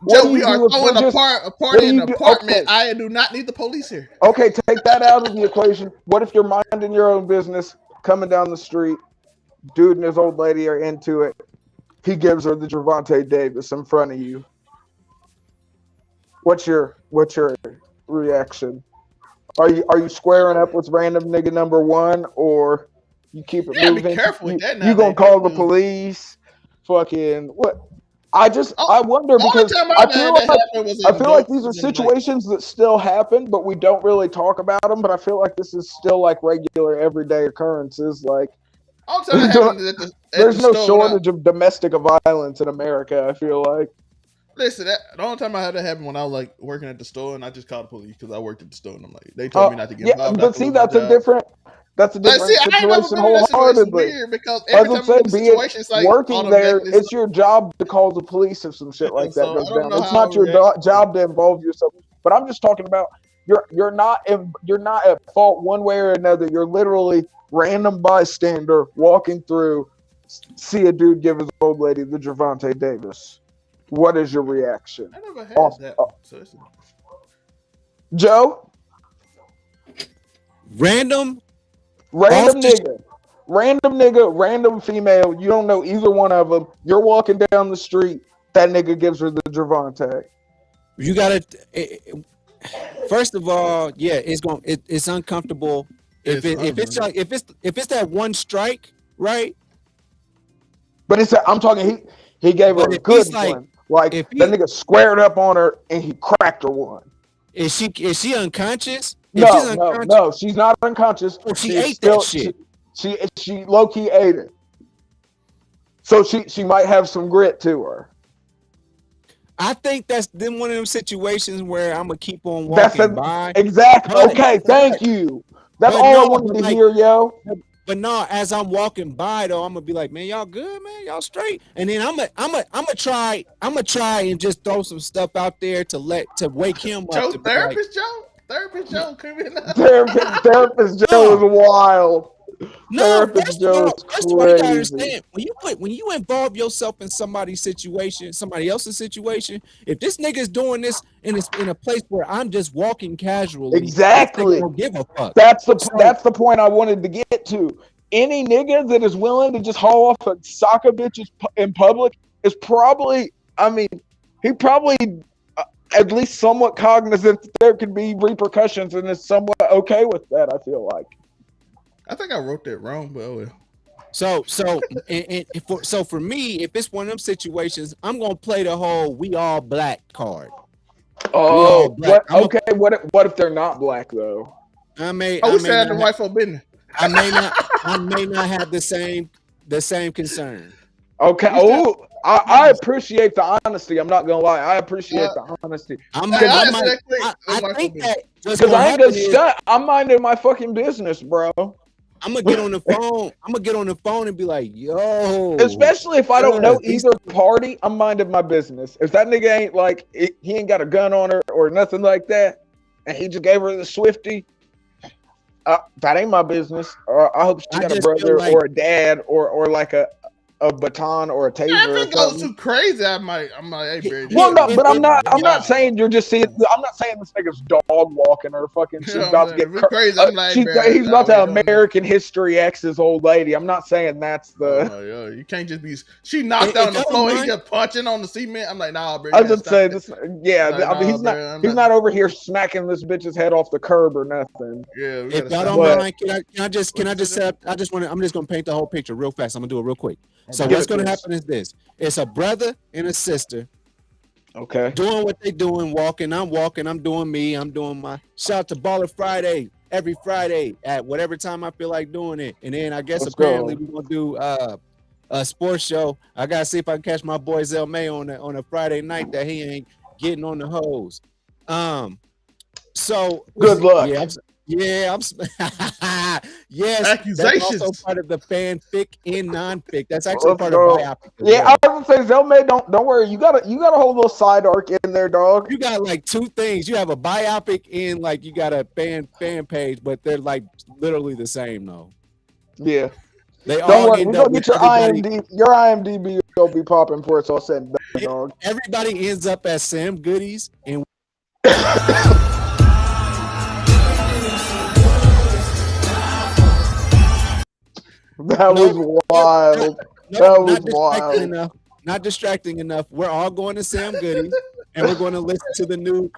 Joe, we are throwing a party in an apartment. Okay. I do not need the police here. Okay, take that out of the equation. What if you're minding your own business, coming down the street, dude and his old lady are into it. He gives her the Gervonta Davis in front of you. What's your reaction? Are you squaring up with random nigga number one, or you keep it moving? Be careful with that now. You gonna call the police? Fucking what? I wonder, because I feel like these are situations that still happen, but we don't really talk about them. But I feel like this is still like regular everyday occurrences. Like, there's no shortage of domestic violence in America, I feel like. Listen, the only time I had that happen when I was like working at the store, and I just called the police because I worked at the store, and I'm like, they told me not to get involved. But see, that's a different situation wholeheartedly. Because every time I'm in situations like working there, it's your job to call the police if some shit like that goes down. It's not your job to involve yourself. But I'm just talking about you're not at fault one way or another. You're literally random bystander walking through, see a dude give his old lady the Gervonta Davis. What is your reaction? I never had that. Joe? Random nigga, random female. You don't know either one of them. You're walking down the street. That nigga gives her the Gervonta. You gotta. First of all, yeah, it's uncomfortable. If it's that one strike, right? But I'm talking. He gave her a good one. Like, that nigga squared up on her and he cracked her one. Is she unconscious? No, she's not unconscious. Oh, she ate that shit. She low key ate it. So she might have some grit to her. I think that's then one of them situations where I'm gonna keep on walking by. Exactly. Okay, thank you. That's all I wanted to hear, yo. But no, as I'm walking by though, I'm gonna be like, man, y'all good, man, y'all straight. And then I'm gonna try and just throw some stuff out there to wake him up. Therapist Joe, come in. Therapist Joe is wild. No, first of all, you gotta understand, when you involve yourself in somebody's situation, somebody else's situation, if this nigga is doing this and it's in a place where I'm just walking casually, exactly, don't give a fuck. That's the point I wanted to get to. any nigga that is willing to just haul off a sock of bitches in public is probably, I mean, he probably at least somewhat cognizant that there could be repercussions and is somewhat okay with that, I feel like. I think I wrote that wrong, but oh well. So for me, if it's one of them situations, I'm gonna play the whole "we all black" card. Oh, black. What if they're not black though? We said the white folk business. I may not have the same concern. Okay. Oh, I appreciate the honesty. I'm not gonna lie. I appreciate the honesty. I think that because I ain't gonna stunt. I'm minding my fucking business, bro. I'm gonna get on the phone. And be like, yo. Especially if I don't know either party, I'm minding my business. If that nigga ain't like, he ain't got a gun on her or nothing like that, and he just gave her the Swifty, that ain't my business. Or I hope she got a brother or a dad or like a baton or a taser. Yeah, if it goes too crazy, I might. Hey, well, no, but I'm not saying you're just seeing. I'm not saying this nigga's dog walking or fucking. She's about to get crazy. I'm like, he's about to American History X his old lady. I'm not saying that's the. You can't just be. She knocked out on the floor. He just punching on the cement. I'm like, nah, bro. I was just saying this. Yeah, like, I mean, he's not over here smacking this bitch's head off the curb or nothing. Yeah. If y'all don't mind, can I just say I'm just gonna paint the whole picture real fast. I'm gonna do it real quick. So what's going to happen is this. It's a brother and a sister. Okay. Doing what they doing, walking. I'm walking. I'm doing me. I'm doing my shout out to Baller Friday every Friday at whatever time I feel like doing it. And then I guess apparently we're going to do a sports show. I got to see if I can catch my boy Zell May on a Friday night that he ain't getting on the hose. So good luck. Yeah, yes. Accusations. That's also part of the fanfic and non-fic. That's actually part of biopic. Yeah, I was gonna say, Zelmay, don't worry. You got a whole little side arc in there, dog. You got like two things. You have a biopic and like you got a fan page, but they're like literally the same though. Yeah. They don't all worry, end we're up gonna get your IMDb. Your IMDb will be popping for it's all said and done, dog. Everybody ends up as Sam Goodies and. That was wild. That was wild. Not distracting enough. We're all going to Sam Goody, and we're going to listen to the new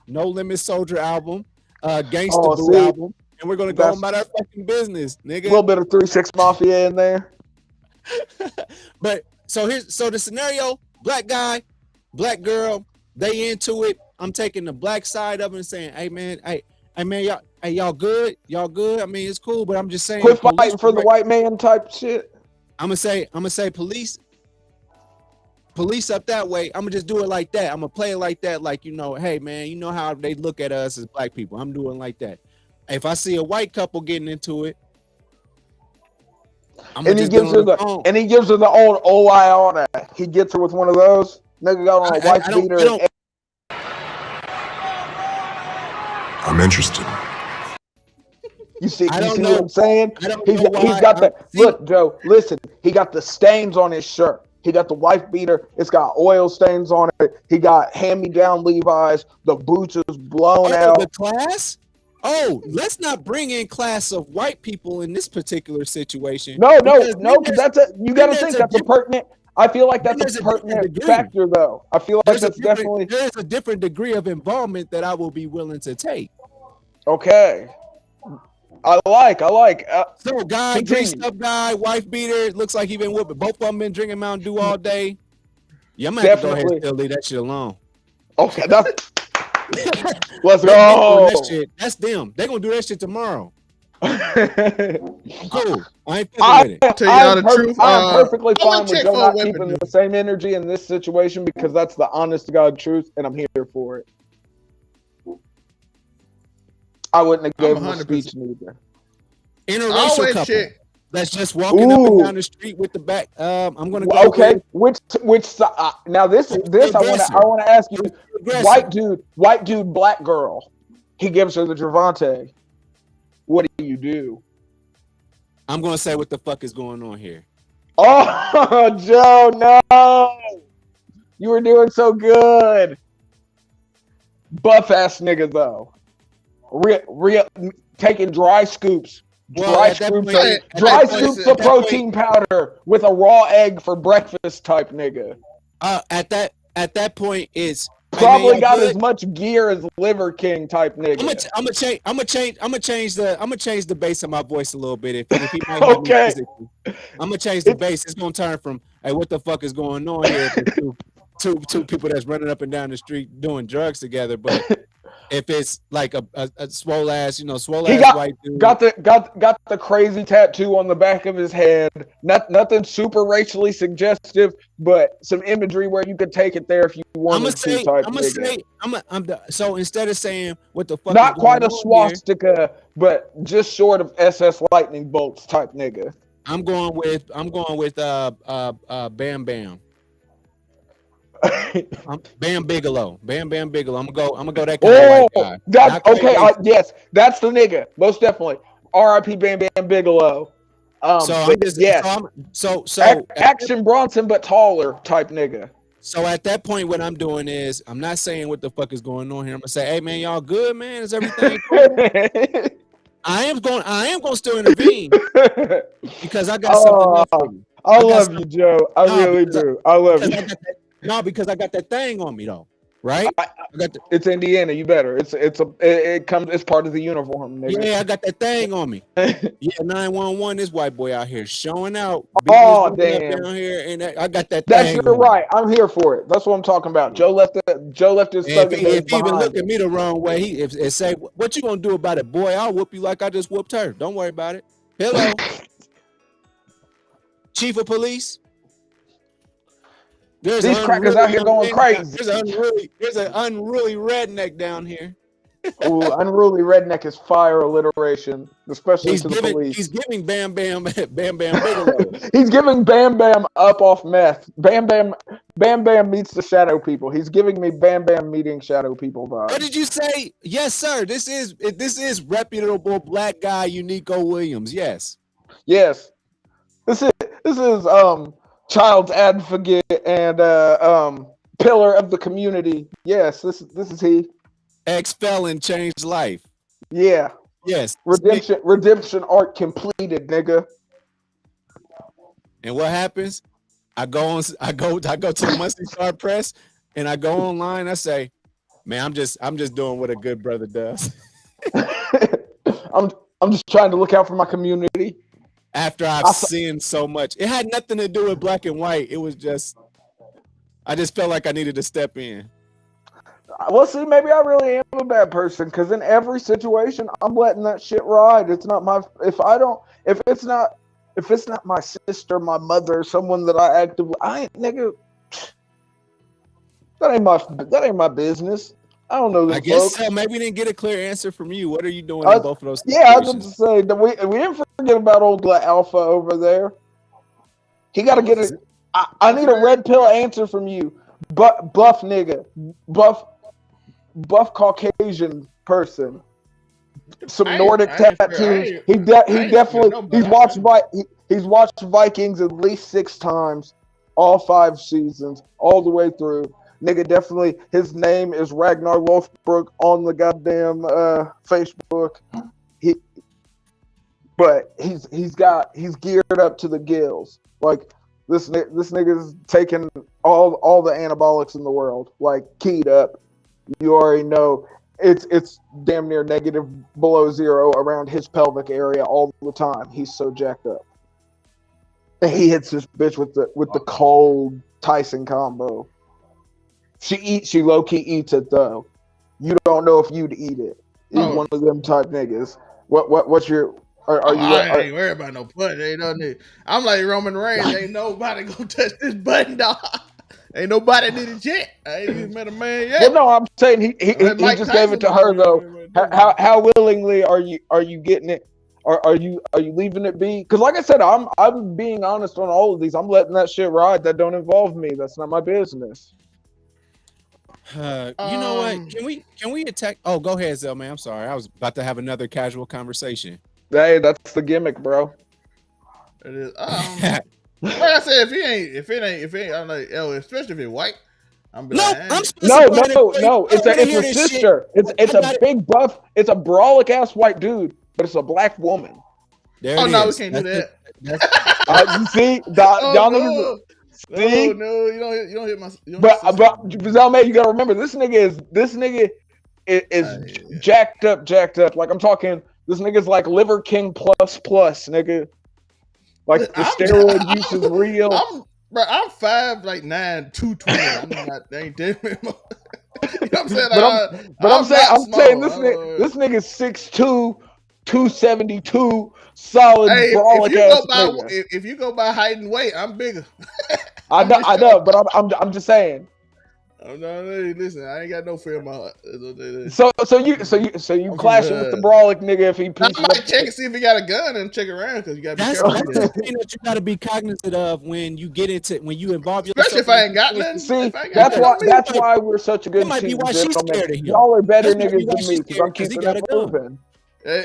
No Limit Soldier album, Gangsta Boo album, and we're going to go about our fucking business, nigga. A little bit of 3 6 Mafia in there. But so the scenario: black guy, black girl, they into it. I'm taking the black side of it and saying, "Hey man, y'all good? Y'all good? I mean, it's cool, but I'm just saying, quit fighting for the white man type shit." I'm gonna say police up that way. I'm gonna just do it like that. I'm gonna play it like that, like, you know, hey man, you know how they look at us as black people. I'm doing like that. If I see a white couple getting into it, and he gives her the old OI on that. He gets her with one of those. Nigga got on a wife beater. I'm interested. You see what I'm saying? He's got the look, Joe. Listen, he got the stains on his shirt. He got the wife beater. It's got oil stains on it. He got hand-me-down Levi's. The boots is blown out. The class? Oh, let's not bring in class of white people in this particular situation. No. That's you got to think that's a pertinent. I feel like that's a pertinent factor, though. I feel like that's definitely there's a different degree of involvement that I will be willing to take. Okay. I like. So, guy, greased up guy, wife beater. Looks like he been whipping. Both of them been drinking Mountain Dew all day. Yeah, I'm gonna have to go ahead and still leave that shit alone. Okay, let's go. That's them. They're gonna do that shit tomorrow. Cool. I ain't with it. I'll tell y'all the truth. I'm perfectly fine with Joe not keeping the same energy in this situation because that's the honest to God truth, and I'm here for it. I wouldn't have given him a speech neither. Interracial couple that's just walking up and down the street with the back. I'm gonna go. Okay, which now this I want to ask you. White dude, black girl. He gives her the Gervonte. What do you do? I'm gonna say what the fuck is going on here. Oh, Joe, no! You were doing so good. Buff ass nigga though. Real taking dry scoops Dry scoops of protein powder with a raw egg for breakfast type nigga. At that point, it's probably got as much gear as Liver King type nigga. I'm gonna change the bass of my voice a little bit. If he might okay, I'm gonna change the bass. It's gonna turn from, hey, what the fuck is going on here? Two people that's running up and down the street doing drugs together. But if it's like a swole ass white dude, got the crazy tattoo on the back of his head. Nothing super racially suggestive, but some imagery where you could take it there if you wanted to. So instead of saying what the fuck, not quite a swastika, here, but just short of SS lightning bolts type nigga. I'm going with Bam Bam. Bam Bigelow. I'm gonna go that kind of white guy. Okay, yes, that's the nigga, most definitely. R.I.P. Bam Bam Bigelow. Action Bronson, but taller type nigga. So at that point, what I'm doing is I'm not saying what the fuck is going on here. I'm gonna say, hey man, y'all good, man? Is everything cool? I am going still intervene because I got something for you. I love you, Joe. I really do. I love you. Because I got that thing on me though, right? It's Indiana. You better. It's part of the uniform, nigga. Yeah, I got that thing on me. Yeah, 911. This white boy out here showing out. Oh damn! Down here, and I got that. That's your right. I'm here for it. That's what I'm talking about. Joe left his. If he even look at me the wrong way, he say, "What you gonna do about it, boy? I'll whoop you like I just whooped her. Don't worry about it." Hello, Chief of Police. These crackers out here going crazy. There's an unruly redneck down here. Ooh, unruly redneck is fire alliteration, especially to the police. He's giving Bam Bam Bigelow. He's giving Bam Bam up off meth. Bam Bam meets the shadow people. He's giving me Bam Bam meeting shadow people vibes. What did you say? Yes, sir. This is reputable black guy Unico Williams. Yes. This is child's advocate and pillar of the community. Yes, this is he. Ex-felon changed life. Yeah. Yes. Redemption arc completed, nigga. And what happens? I go to the Muncie Star Press and I go online. I say, man, I'm just doing what a good brother does. I'm just trying to look out for my community. After I've seen so much, it had nothing to do with black and white. It was just, I just felt like I needed to step in. Well, see, maybe I really am a bad person because in every situation, I'm letting that shit ride. It's not my if it's not my sister, my mother, someone that nigga, that ain't my business. I don't know. I guess so. Maybe we didn't get a clear answer from you. What are you doing in both of those situations? Yeah, I was just saying that we didn't forget about old Alpha over there. He got to get it. I need a red pill answer from you. Buff nigga, buff Caucasian person, some Nordic tattoos. He's watched Vikings at least 6 times, all 5 seasons, all the way through. Nigga, definitely, his name is Ragnar Lothbrok on the goddamn Facebook. He's geared up to the gills. Like this nigga's taking all the anabolics in the world, like keyed up. You already know it's damn near negative below 0 around his pelvic area all the time. He's so jacked up. And he hits this bitch with the cold Tyson combo. She low key eats it though. You don't know if you'd eat it. He's one of them type niggas. What's your? I ain't worried about no punch. I'm like Roman Reigns. Ain't nobody gonna touch this button, dog. Ain't nobody did it yet. I ain't even met a man yet. Well, no, I'm saying he just gave it to her though. How willingly are you getting it? Are you leaving it be? Because like I said, I'm being honest on all of these. I'm letting that shit ride. That don't involve me. That's not my business. You know what? Can we attack? Oh, go ahead, Zell, man. I'm sorry. I was about to have another casual conversation. Hey, that's the gimmick, bro. It is. Like I said, if it ain't, I'm like, especially if it's white. No. It's a sister. It's a big buff. It's a brolic ass white dude, but it's a black woman. There Oh it no, we is. can't do That's that. it. You see, Oh y'all no. niggas. See, No, you don't hit my. You don't but hit Zalman, you gotta remember this nigga is jacked up. Like I'm talking, this nigga's like Liver King plus, nigga. Like the steroid use is real. I'm 5'9", 220. I'm not. They ain't that many more. You know what I'm saying? I'm saying this nigga's 6'2", 272, solid brolic ass nigga. If you go by height and weight, I'm bigger. I know, but I'm just saying. Oh, no, listen, I ain't got no fear in my heart. So you clashing with the brolic nigga if he I pinches might up. check and see if he got a gun and check around because you got to be That's careful. the thing that you got to be cognizant of when you involve yourself. Especially if I ain't got nothing. See, that's why we're such a good might be team. why she's scared of him. Y'all are better That might be niggas why than me she's because I'm scared, 'cause he keeping got it a gun. moving.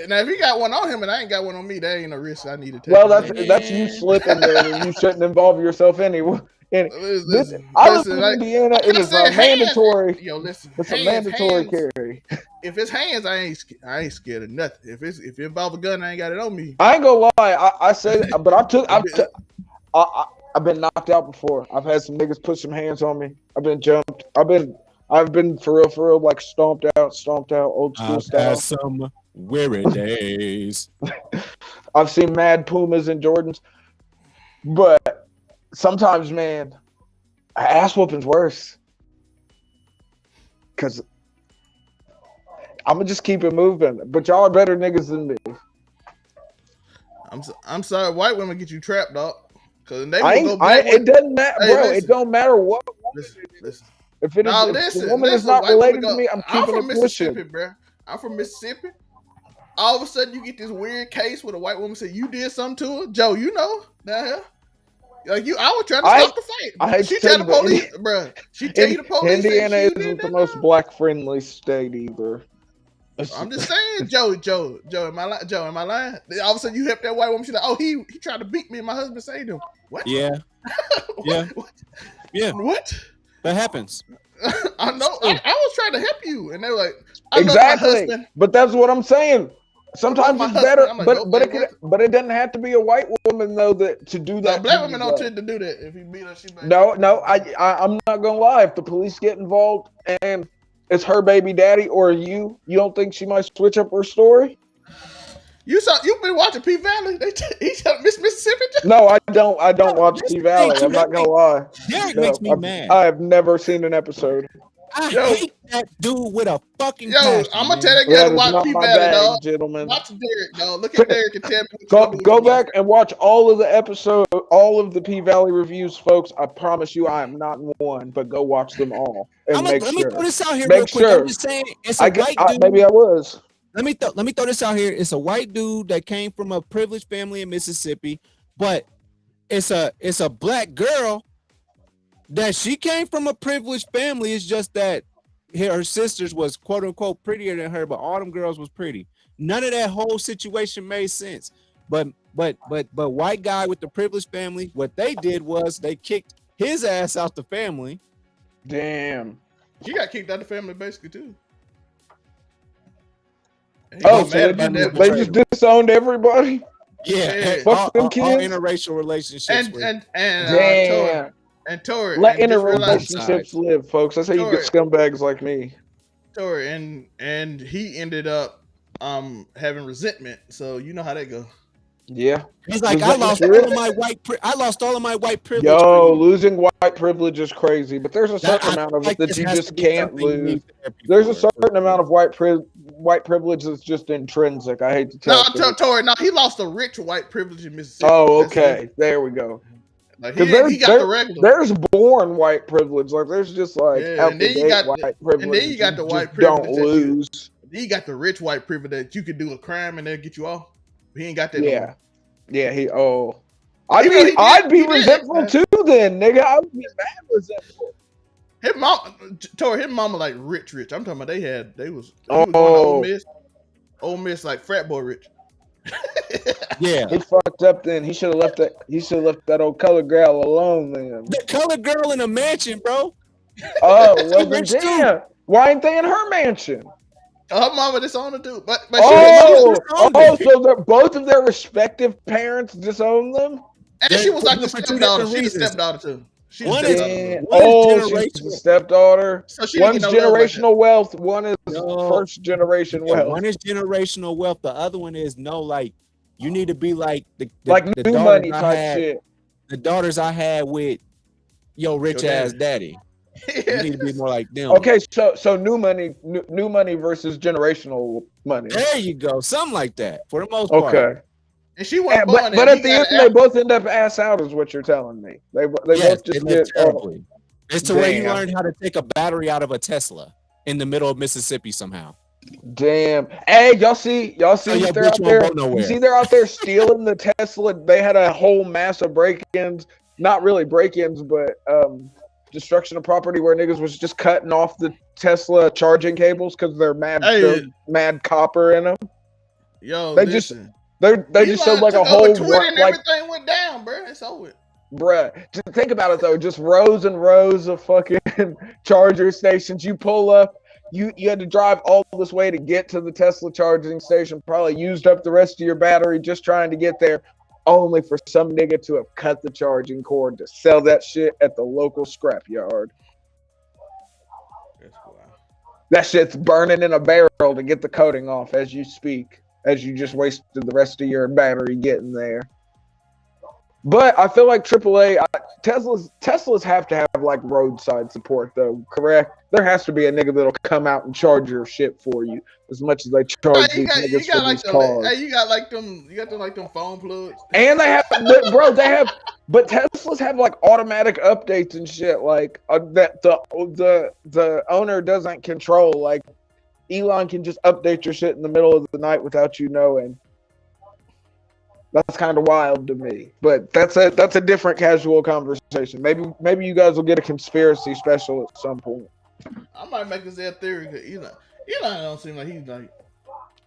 Now, if he got one on him and I ain't got one on me, that ain't a risk I need to take. Well, that's you slipping, man, and you shouldn't involve yourself anyway. And I live in Indiana. It is a mandatory. Listen, it's a mandatory carry. If it's hands, I ain't scared of nothing. If it involves a gun, I ain't got it on me. I ain't gonna lie. I said, but I've been knocked out before. I've had some niggas put some hands on me. I've been jumped. I've been for real, like stomped out, old school style. Had some weary days. I've seen mad Pumas and Jordans, but sometimes, man, ass whooping's worse. Cause I'm gonna just keep it moving. But y'all are better niggas than me. I'm sorry, white women get you trapped, dog. Cause they it doesn't matter, bro. Listen, it don't matter what. Listen. If the woman is not related to me, I'm keeping it Mississippi, pushing. bro. I'm from Mississippi. All of a sudden, you get this weird case where a white woman said you did something to her, Joe. You know down here. Like I was trying to stop the fight. She tell the police, bro. She tell you the police. Indiana isn't the most black friendly state either. I'm just saying, Joe. Am I lying? All of a sudden, you help that white woman. She's like, oh, he tried to beat me, and my husband saved him. What? Yeah. Yeah. Yeah. What? That happens. I know. I was trying to help you, and they were like, exactly. But that's what I'm saying. Sometimes it's better, but it doesn't have to be a white woman though to do that. Black women don't tend to do that. If you beat her, she. No. I'm not gonna lie. If the police get involved and it's her baby daddy or you don't think she might switch up her story? You've been watching P Valley? He's Mississippi. No, I don't watch P Valley. I'm not gonna lie. Derek makes me mad. I have never seen an episode. I hate that dude with a fucking passion, I'm gonna tell that guy to watch P Valley, dog. Gentlemen. Watch Derek, dog. Look at Derek and tell me. Go back and watch all of the episode, all of the P Valley reviews, folks. I promise you, I am not one, but go watch them all and make sure. Let me throw this out here real quick. I'm just saying, it's a white dude. Maybe I was. Let me throw this out here. It's a white dude that came from a privileged family in Mississippi, but it's a black girl that she came from a privileged family. It's just that her sisters was quote unquote prettier than her, but all them girls was pretty. None of that whole situation made sense. But white guy with the privileged family, what they did was they kicked his ass out the family. Damn. She got kicked out the family basically too. Oh, so they just disowned everybody? Yeah. Fuck them kids. All interracial relationships. And Tori. Let interrelationships live, folks. That's how you get scumbags like me. Tori, and he ended up having resentment. So you know how that goes. Yeah. He's like, I lost all of my white privilege. Yo, losing white privilege is crazy, but there's a certain amount of it that you just can't lose. There's a certain amount of white privilege that's just intrinsic. I hate to tell you. No, Tori, no, he lost a rich white privilege in Mississippi. Oh, okay. There we go. Like he got the regular. There's born white privilege. Like there's just like and then you got white privilege. And then you got the white privilege. Don't lose. Then you got the rich white privilege that you could do a crime and they'll get you off. He ain't got that. Yeah. Yeah, I'd be resentful too then, nigga. I would be mad resentful. His mama like rich. I'm talking about they was Ole Miss like frat boy rich. Yeah. He fucked up then. He should have left that old colored girl alone then. The colored girl in a mansion, bro. Oh, well then damn. Why ain't they in her mansion? Her mama disowned her too. But so both of their respective parents disowned them? And she was like the stepdaughter. She's the stepdaughter too. She's She's generational. the stepdaughter. So she One's didn't get no generational wealth. One is first generation wealth. One is generational wealth. The other one is like you need to be like the new money type shit. The daughters I had with your rich ass daddy. You need to be more like them. Okay, so new money versus generational money. There you go, something like that for the most part. Okay. And she wasn't born, but at the end, they both end up ass out, is what you're telling me. They both just get terribly. It's the way you learn how to take a battery out of a Tesla in the middle of Mississippi somehow. Damn. Hey, y'all see what they're out there? You see they're out there stealing the Tesla. They had a whole mass of break-ins, not really break-ins, but destruction of property where niggas was just cutting off the Tesla charging cables because they're mad copper in them. Yo, they just showed like a whole Twitter and everything went down, bro. It's over. Bruh, just think about it though. Just rows and rows of fucking charger stations. You pull up, you had to drive all this way to get to the Tesla charging station. Probably used up the rest of your battery just trying to get there, only for some nigga to have cut the charging cord to sell that shit at the local scrapyard. That shit's burning in a barrel to get the coating off as you speak, as you just wasted the rest of your battery getting there. But I feel like AAA, Teslas have to have like roadside support though, correct? There has to be a nigga that'll come out and charge your shit for you as much as they charge these niggas for these cars. Hey, you got them phone plugs. And they have, but Teslas have like automatic updates and shit like that the owner doesn't control. Like Elon can just update your shit in the middle of the night without you knowing. That's kind of wild to me, but that's a different casual conversation. Maybe you guys will get a conspiracy special at some point. I might make this their theory. Elon don't seem like he's like.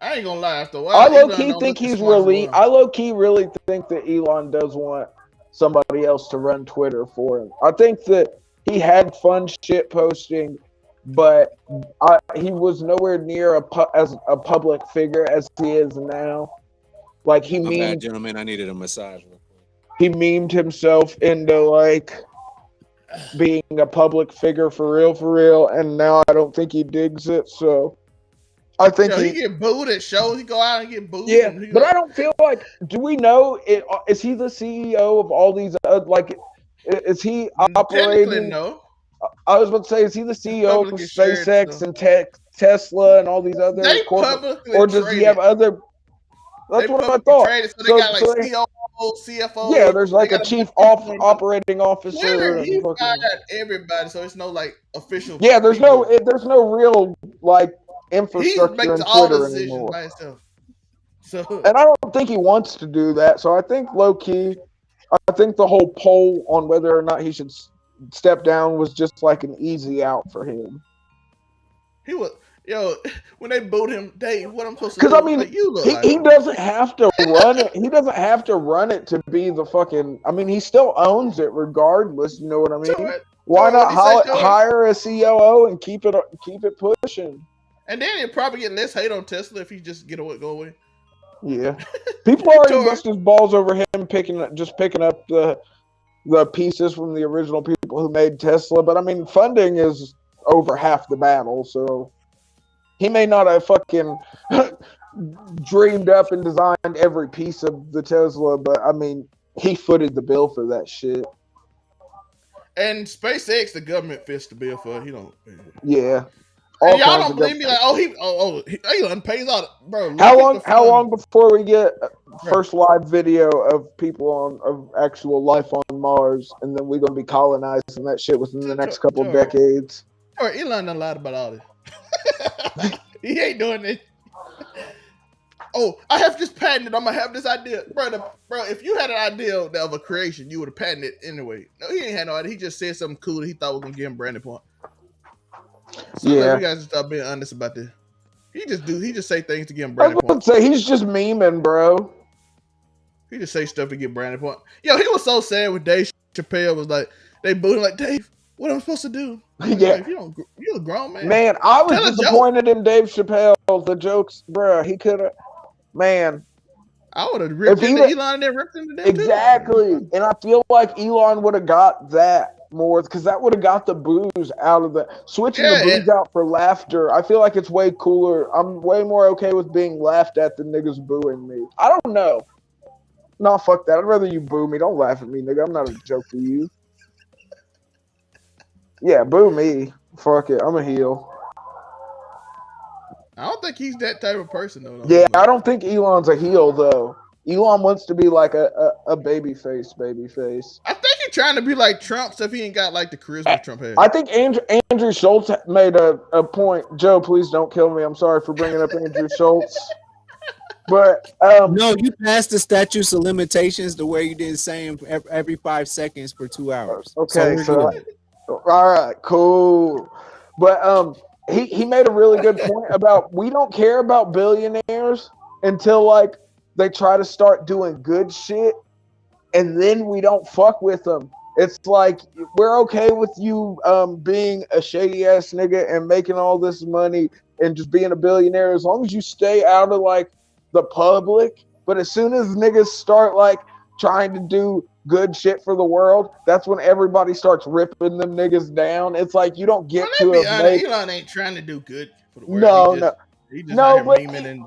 I ain't gonna lie. After a while, I low key think he's really. I low key really think that Elon does want somebody else to run Twitter for him. I think that he had fun shit posting, but he was nowhere near as a public figure as he is now. Like he memed, gentlemen, I needed a massage. He memed himself into like being a public figure for real, and now I don't think he digs it. So I think he get booed at shows. He go out and get booed. Yeah, but I don't feel like. Do we know it? Is he the CEO of all these? Is he operating? No. I was about to say, is he the CEO of SpaceX and Tesla and all these other corporate, or does he have other? That's what I thought. So they got like COO, CFO. Yeah, there's like a chief operating officer. Yeah, he's got everybody, so it's no like official. Yeah, there's no real like infrastructure he makes in all Twitter decisions anymore. by himself. So, and I don't think he wants to do that. So I think low key, I think the whole poll on whether or not he should step down was just like an easy out for him. He was. Yo, when they booed him, Dave, what I'm supposed to do? Because I mean, he doesn't have to run it. He doesn't have to run it to be the fucking. I mean, he still owns it regardless. You know what I mean? Why not hire a COO and keep it pushing? And then he'll probably get less hate on Tesla if he just go away. Yeah, people already bust his balls over him picking up the pieces from the original people who made Tesla. But I mean, funding is over half the battle, so. He may not have fucking dreamed up and designed every piece of the Tesla, but I mean, he footed the bill for that shit. And SpaceX, the government fits the bill for it. He don't. Yeah. And y'all don't believe me? Like, Elon pays all, bro. How long before we get first live video of people of actual life on Mars, and then we're gonna be colonizing that shit within the next couple decades? Or Elon done lied about all this. He ain't doing it. Oh, I have just patented. I'm gonna have this idea, bro. If you had an idea of a creation, you would have patented it anyway. No, he ain't had no idea. He just said something cool that he thought was gonna give him branding point. So yeah, you guys just stop being honest about this. He just say things to give him branding point. I was about to say he's just memeing, bro. He just say stuff to get branding point. Yo, he was so sad when Dave Chappelle was like, they booed him like, Dave, what am I supposed to do? Yeah. If you're a grown man. Man, I was Tell a joke. disappointed in Dave Chappelle. The jokes, bruh, he could have. Man, I would have ripped into Elon and then ripped into them exactly. too. And I feel like Elon would have got that more because that would have got the booze out of the switching the booze out for laughter. I feel like it's way cooler. I'm way more okay with being laughed at than niggas booing me. I don't know. No, fuck that. I'd rather you boo me. Don't laugh at me, nigga. I'm not a joke to you. Yeah, boo me. Fuck it. I'm a heel. I don't think he's that type of person though. Yeah, I don't think Elon's a heel though. Elon wants to be like a baby face. I think he's trying to be like Trump, so if he ain't got like the charisma Trump has. I think Andrew Schultz made a point. Joe, please don't kill me. I'm sorry for bringing up Andrew Schultz. But no, you passed the statutes of limitations to where you didn't say him every 5 seconds for 2 hours. Okay, so all right, cool. But he made a really good point about we don't care about billionaires until like they try to start doing good shit, and then we don't fuck with them. It's like we're okay with you being a shady ass nigga and making all this money and just being a billionaire as long as you stay out of like the public. But as soon as niggas start like trying to do good shit for the world, that's when everybody starts ripping them niggas down. It's like you don't get to Elon ain't trying to do good for the world. He just memeing and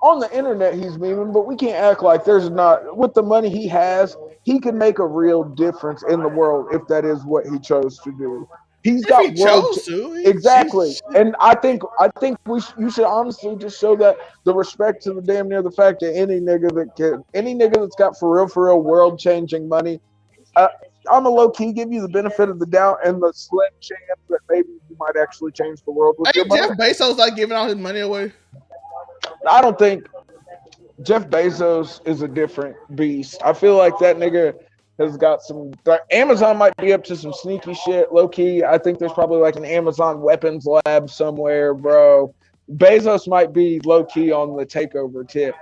on the internet he's memeing, but we can't act like there's not, with the money he has, he can make a real difference in the world if that is what he chose to do. He's got he chose to. Exactly. And I think you should honestly just show that the respect to the damn near the fact that any nigga that's got for real world changing money, I'm a low key give you the benefit of the doubt and the slim chance that maybe you might actually change the world with your money. Jeff Bezos like giving all his money away. I don't think Jeff Bezos is a different beast. I feel like that nigga has got some. Amazon might be up to some sneaky shit, low key. I think there's probably like an Amazon weapons lab somewhere, bro. Bezos might be low key on the takeover tip.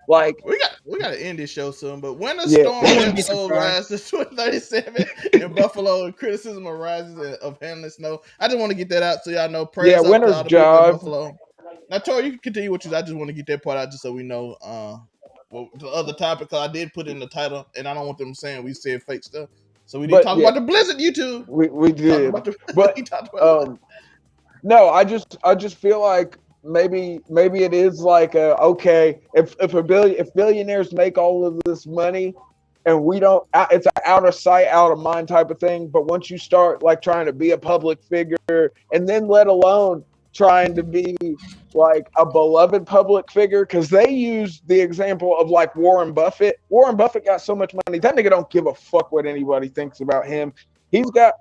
Like we got to end this show soon, but when the storm rises to 37 in Buffalo and criticism arises of handling snow, I just want to get that out so y'all know. Yeah, winter's job. Buffalo. Now, Tori, you can continue with you. I just want to get that part out just so we know. The other topic, because I did put it in the title, and I don't want them saying we said fake stuff. So we did talk about the Blizzard YouTube. We did, no, I just feel like maybe it is like okay, if billionaires make all of this money and we don't, it's an out of sight, out of mind type of thing. But once you start like trying to be a public figure, and then let alone trying to be like a beloved public figure, because they use the example of like Warren Buffett. Warren Buffett got so much money, that nigga don't give a fuck what anybody thinks about him. He's got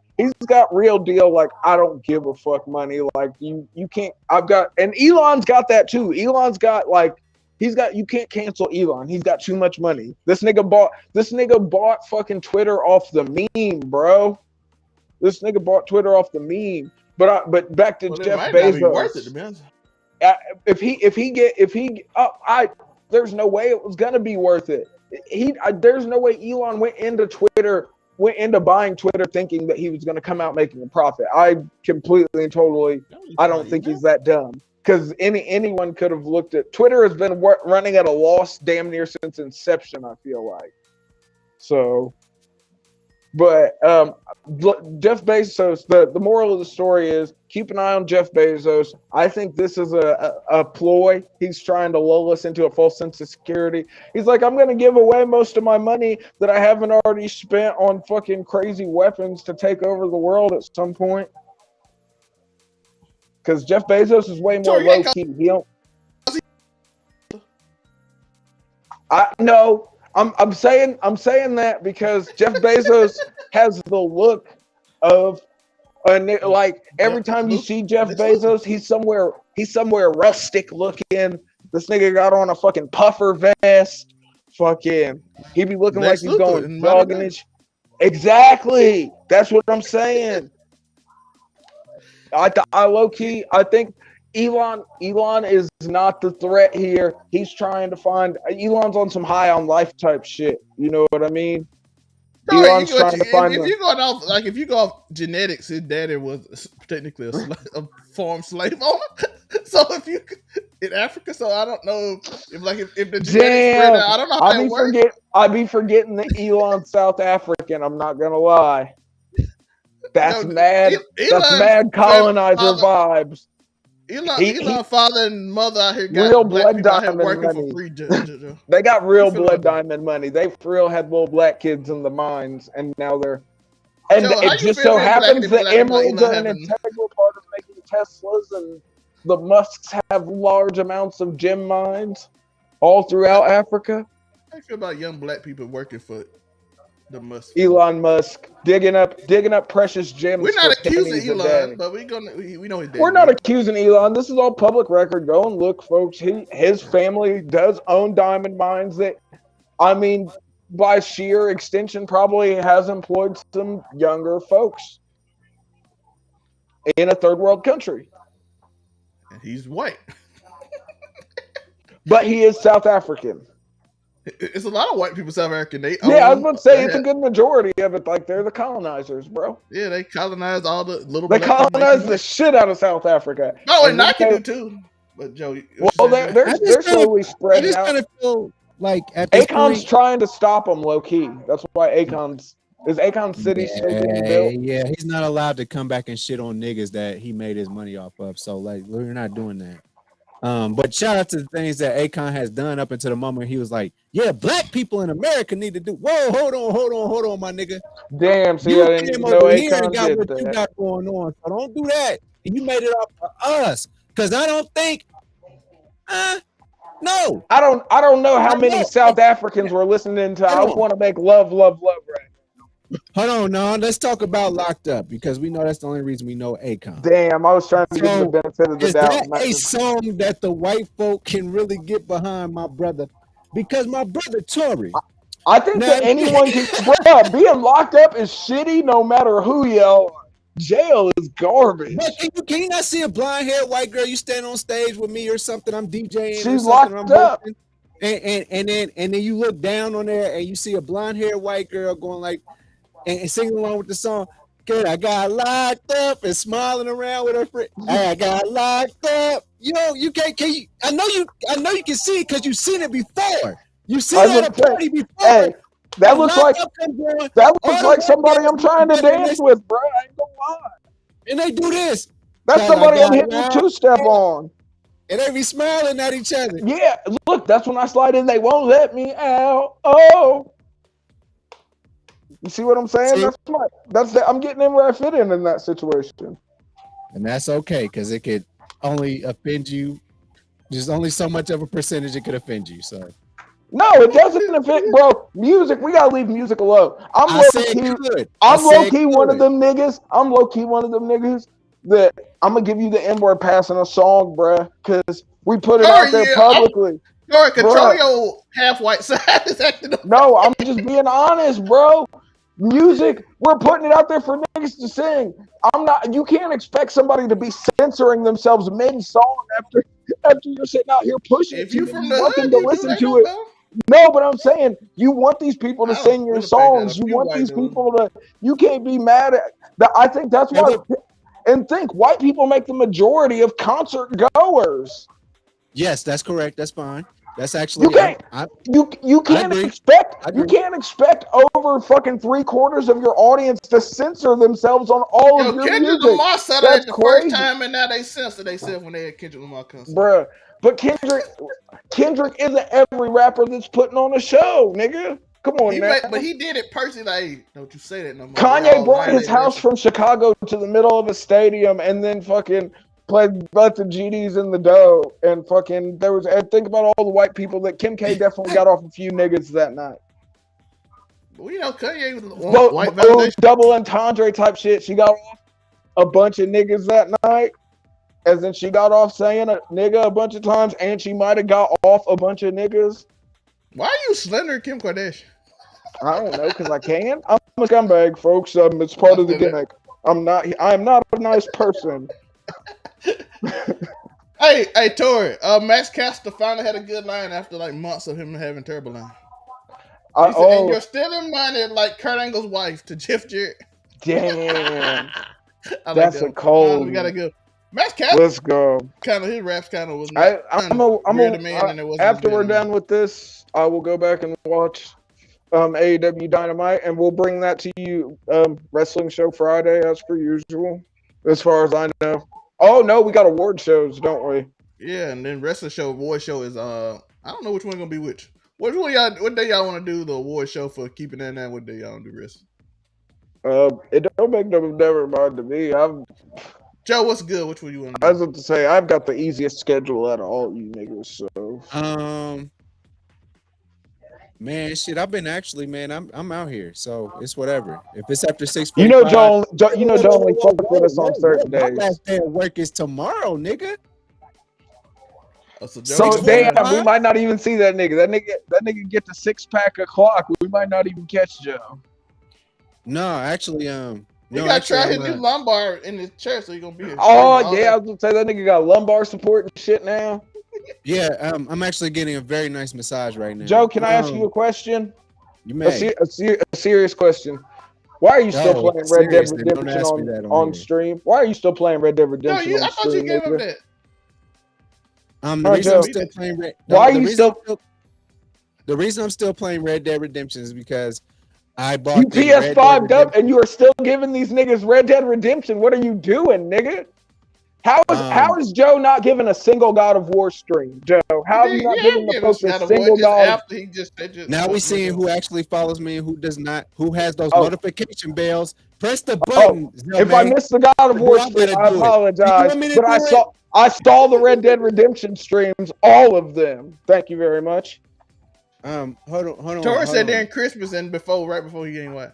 real deal, like I don't give a fuck money. Like you can't, and Elon's got that too. Elon's got like, you can't cancel Elon. He's got too much money. This nigga bought fucking Twitter off the meme, bro. This nigga bought Twitter off the meme. But back to Jeff Bezos. Be worth it, man. There's no way it was gonna be worth it. There's no way Elon went into buying Twitter thinking that he was gonna come out making a profit. I completely and totally, I don't think he's that dumb. Because anyone could have looked at Twitter has been running at a loss damn near since inception, I feel like. So. But Jeff Bezos, the moral of the story is keep an eye on Jeff Bezos. I think this is a ploy. He's trying to lull us into a false sense of security. He's like, I'm going to give away most of my money that I haven't already spent on fucking crazy weapons to take over the world at some point. Because Jeff Bezos is way more low key. He don't. No. I'm saying that because Jeff Bezos has the look of like every time you see Jeff Bezos, he's somewhere rustic looking. This nigga got on a fucking puffer vest. Fucking, he be looking like he's going jogging. Exactly. That's what I'm saying. I low key, I think Elon is not the threat here. He's trying to find, Elon's on some high on life type shit. You know what I mean? Elon's trying to find if you going off like if you go off genetics, his daddy was technically a farm slave owner. So if you in Africa, so I don't know if the genetics spread out, I don't know how that works. I be forgetting that Elon's South African. I'm not gonna lie. That's mad. That's mad colonizer vibes. Elon's father and mother out here got real black blood people out here diamond working money. for free. They got real blood diamond money. They for real had little black kids in the mines, and now they're. And Joe, it just so happens that emeralds are an integral part of making Teslas, and the Musks have large amounts of gem mines all throughout Africa. How do you feel about young black people working for the Musk? Elon Musk digging up precious gems. We're not accusing Elon, but we know his dad. We're not accusing Elon. This is all public record. Go and look, folks. His family does own diamond mines that, I mean, by sheer extension, probably has employed some younger folks in a third world country. And he's white. But he is South African. It's a lot of white people South African. I was about to say it's a good majority of it. Like they're the colonizers, bro. Yeah, they colonized all the little. They colonized the shit out of South Africa. Oh, and Nike do too. But Joe, well, they're slowly spreading out. I just feel like at this Akon's point, trying to stop them low key. That's why is Akon City still getting built? Yeah, he's not allowed to come back and shit on niggas that he made his money off of. So like, we're not doing that. But shout out to the things that Akon has done up until the moment he was like, yeah, black people in America need to do. Whoa, hold on, my nigga. Damn, see, you I didn't came know over here and Akon got did what that. you got going on. So don't do that. You made it off for us. Because I don't think, no. I don't know how many South Africans were listening to I Want to Make Love right now. Hold on, no. Let's talk about Locked Up because we know that's the only reason we know Akon. Damn, I was trying to give him the benefit of the doubt. Is that a song that the white folk can really get behind, my brother? Because my brother Tory. I think that anyone can. Bro, being locked up is shitty no matter who you are. Jail is garbage. But can you not see a blonde-haired white girl? You stand on stage with me or something. I'm DJing. She's locked up. And then you look down on there and you see a blonde-haired white girl going like, and singing along with the song. Good, I got locked up and smiling around with her friend. I got locked up. You can't. Can you? I know you can see it because you've seen it before. You seen it at a party before. Hey, that looks like somebody I'm trying to dance with, bro. I ain't gonna lie. And they do this. That's somebody I'm hitting a two-step on. And they be smiling at each other. Yeah, look, that's when I slide in. They won't let me out. Oh. You see what I'm saying? I'm getting in where I fit in that situation. And that's okay, because it could only offend you. There's only so much of a percentage it could offend you. So no, it doesn't offend, bro. Music, we gotta leave music alone. I'm low key one of them niggas. I'm low key one of them niggas that I'm gonna give you the N-word pass in a song, bro, because we put it out there publicly. You're control your half white side. No, I'm just being honest, bro. Music, we're putting it out there for niggas to sing. You can't expect somebody to be censoring themselves mid-song after you're sitting out here pushing if you from the want them hood, to listen to it. No, but I'm saying you want these people to sing your songs. You want these people to. You can't be mad at that. I think that's why. And think white people make the majority of concert goers. Yes, that's correct. That's fine. That's actually you can't expect over fucking 3/4 of your audience to censor themselves on all of your Kendrick music. Lamar said that the first time, and now they censor themselves when they had Kendrick Lamar concert. Bruh, but Kendrick isn't every rapper that's putting on a show, nigga. Come on, man. But he did it personally. Like, don't you say that no more. Kanye brought his house from Chicago to the middle of a stadium, and then fucking played Let the GDs in the dough, and fucking think about all the white people that Kim K definitely got off a few niggas that night. Well, Kanye was white validation. Double entendre type shit. She got off a bunch of niggas that night, and then she got off saying a nigga a bunch of times, and she might have got off a bunch of niggas. Why are you slandering Kim Kardashian? I don't know, because I can. I'm a scumbag, folks. It's part of the gimmick. I'm not a nice person. Hey, Tori. Max Caster finally had a good line after like months of him having terrible line. And you're stealing money like Kurt Angle's wife to Jeff Jarrett. Damn. That's a cold. We gotta go. Max Cap. Let's go. Kind of his raps kind of was. After we're done with this, I will go back and watch AEW Dynamite, and we'll bring that to you. Wrestling Show Friday, as per usual, as far as I know. Oh no, we got award shows, don't we? Yeah, and then Wrestling Show award show is I don't know which one gonna be which. What day y'all want to do the award show for keeping that in? What day y'all want to do wrestling? It don't make never mind to me. Joe, what's good? Which one you want to do? I was about to say I've got the easiest schedule out of all you niggas. So man, shit, I've been actually, man, I'm out here, so it's whatever. If it's after 6:45, you know, Joe only fuck with us on certain days. My last day of work is tomorrow, nigga. So damn, we might not even see that nigga. That nigga get the 6-pack o'clock. We might not even catch Joe. No, actually, you gotta try his new lumbar in his chair, so he's gonna be here. Oh yeah, I was gonna say that nigga got lumbar support and shit now. Yeah, I'm actually getting a very nice massage right now. Joe, can I ask you a question? You may. A serious question. Why are you still playing Red Dead Redemption on stream? Why are you still playing Red Dead Redemption on stream? I thought you gave him that. The reason I'm still playing the reason I'm still playing Red Dead Redemption is because I bought you PS5'd up and you are still giving these niggas Red Dead Redemption. What are you doing, nigga? How is Joe not giving a single God of War stream, Joe? How are you not giving the folks a single God? Now we seeing who actually follows me and who does not. Who has those notification bells? Press the button. If I missed the God of War stream, I apologize. But I saw the Red Dead Redemption streams, all of them. Thank you very much. Hold on. Torres said during Christmas and right before he gained weight.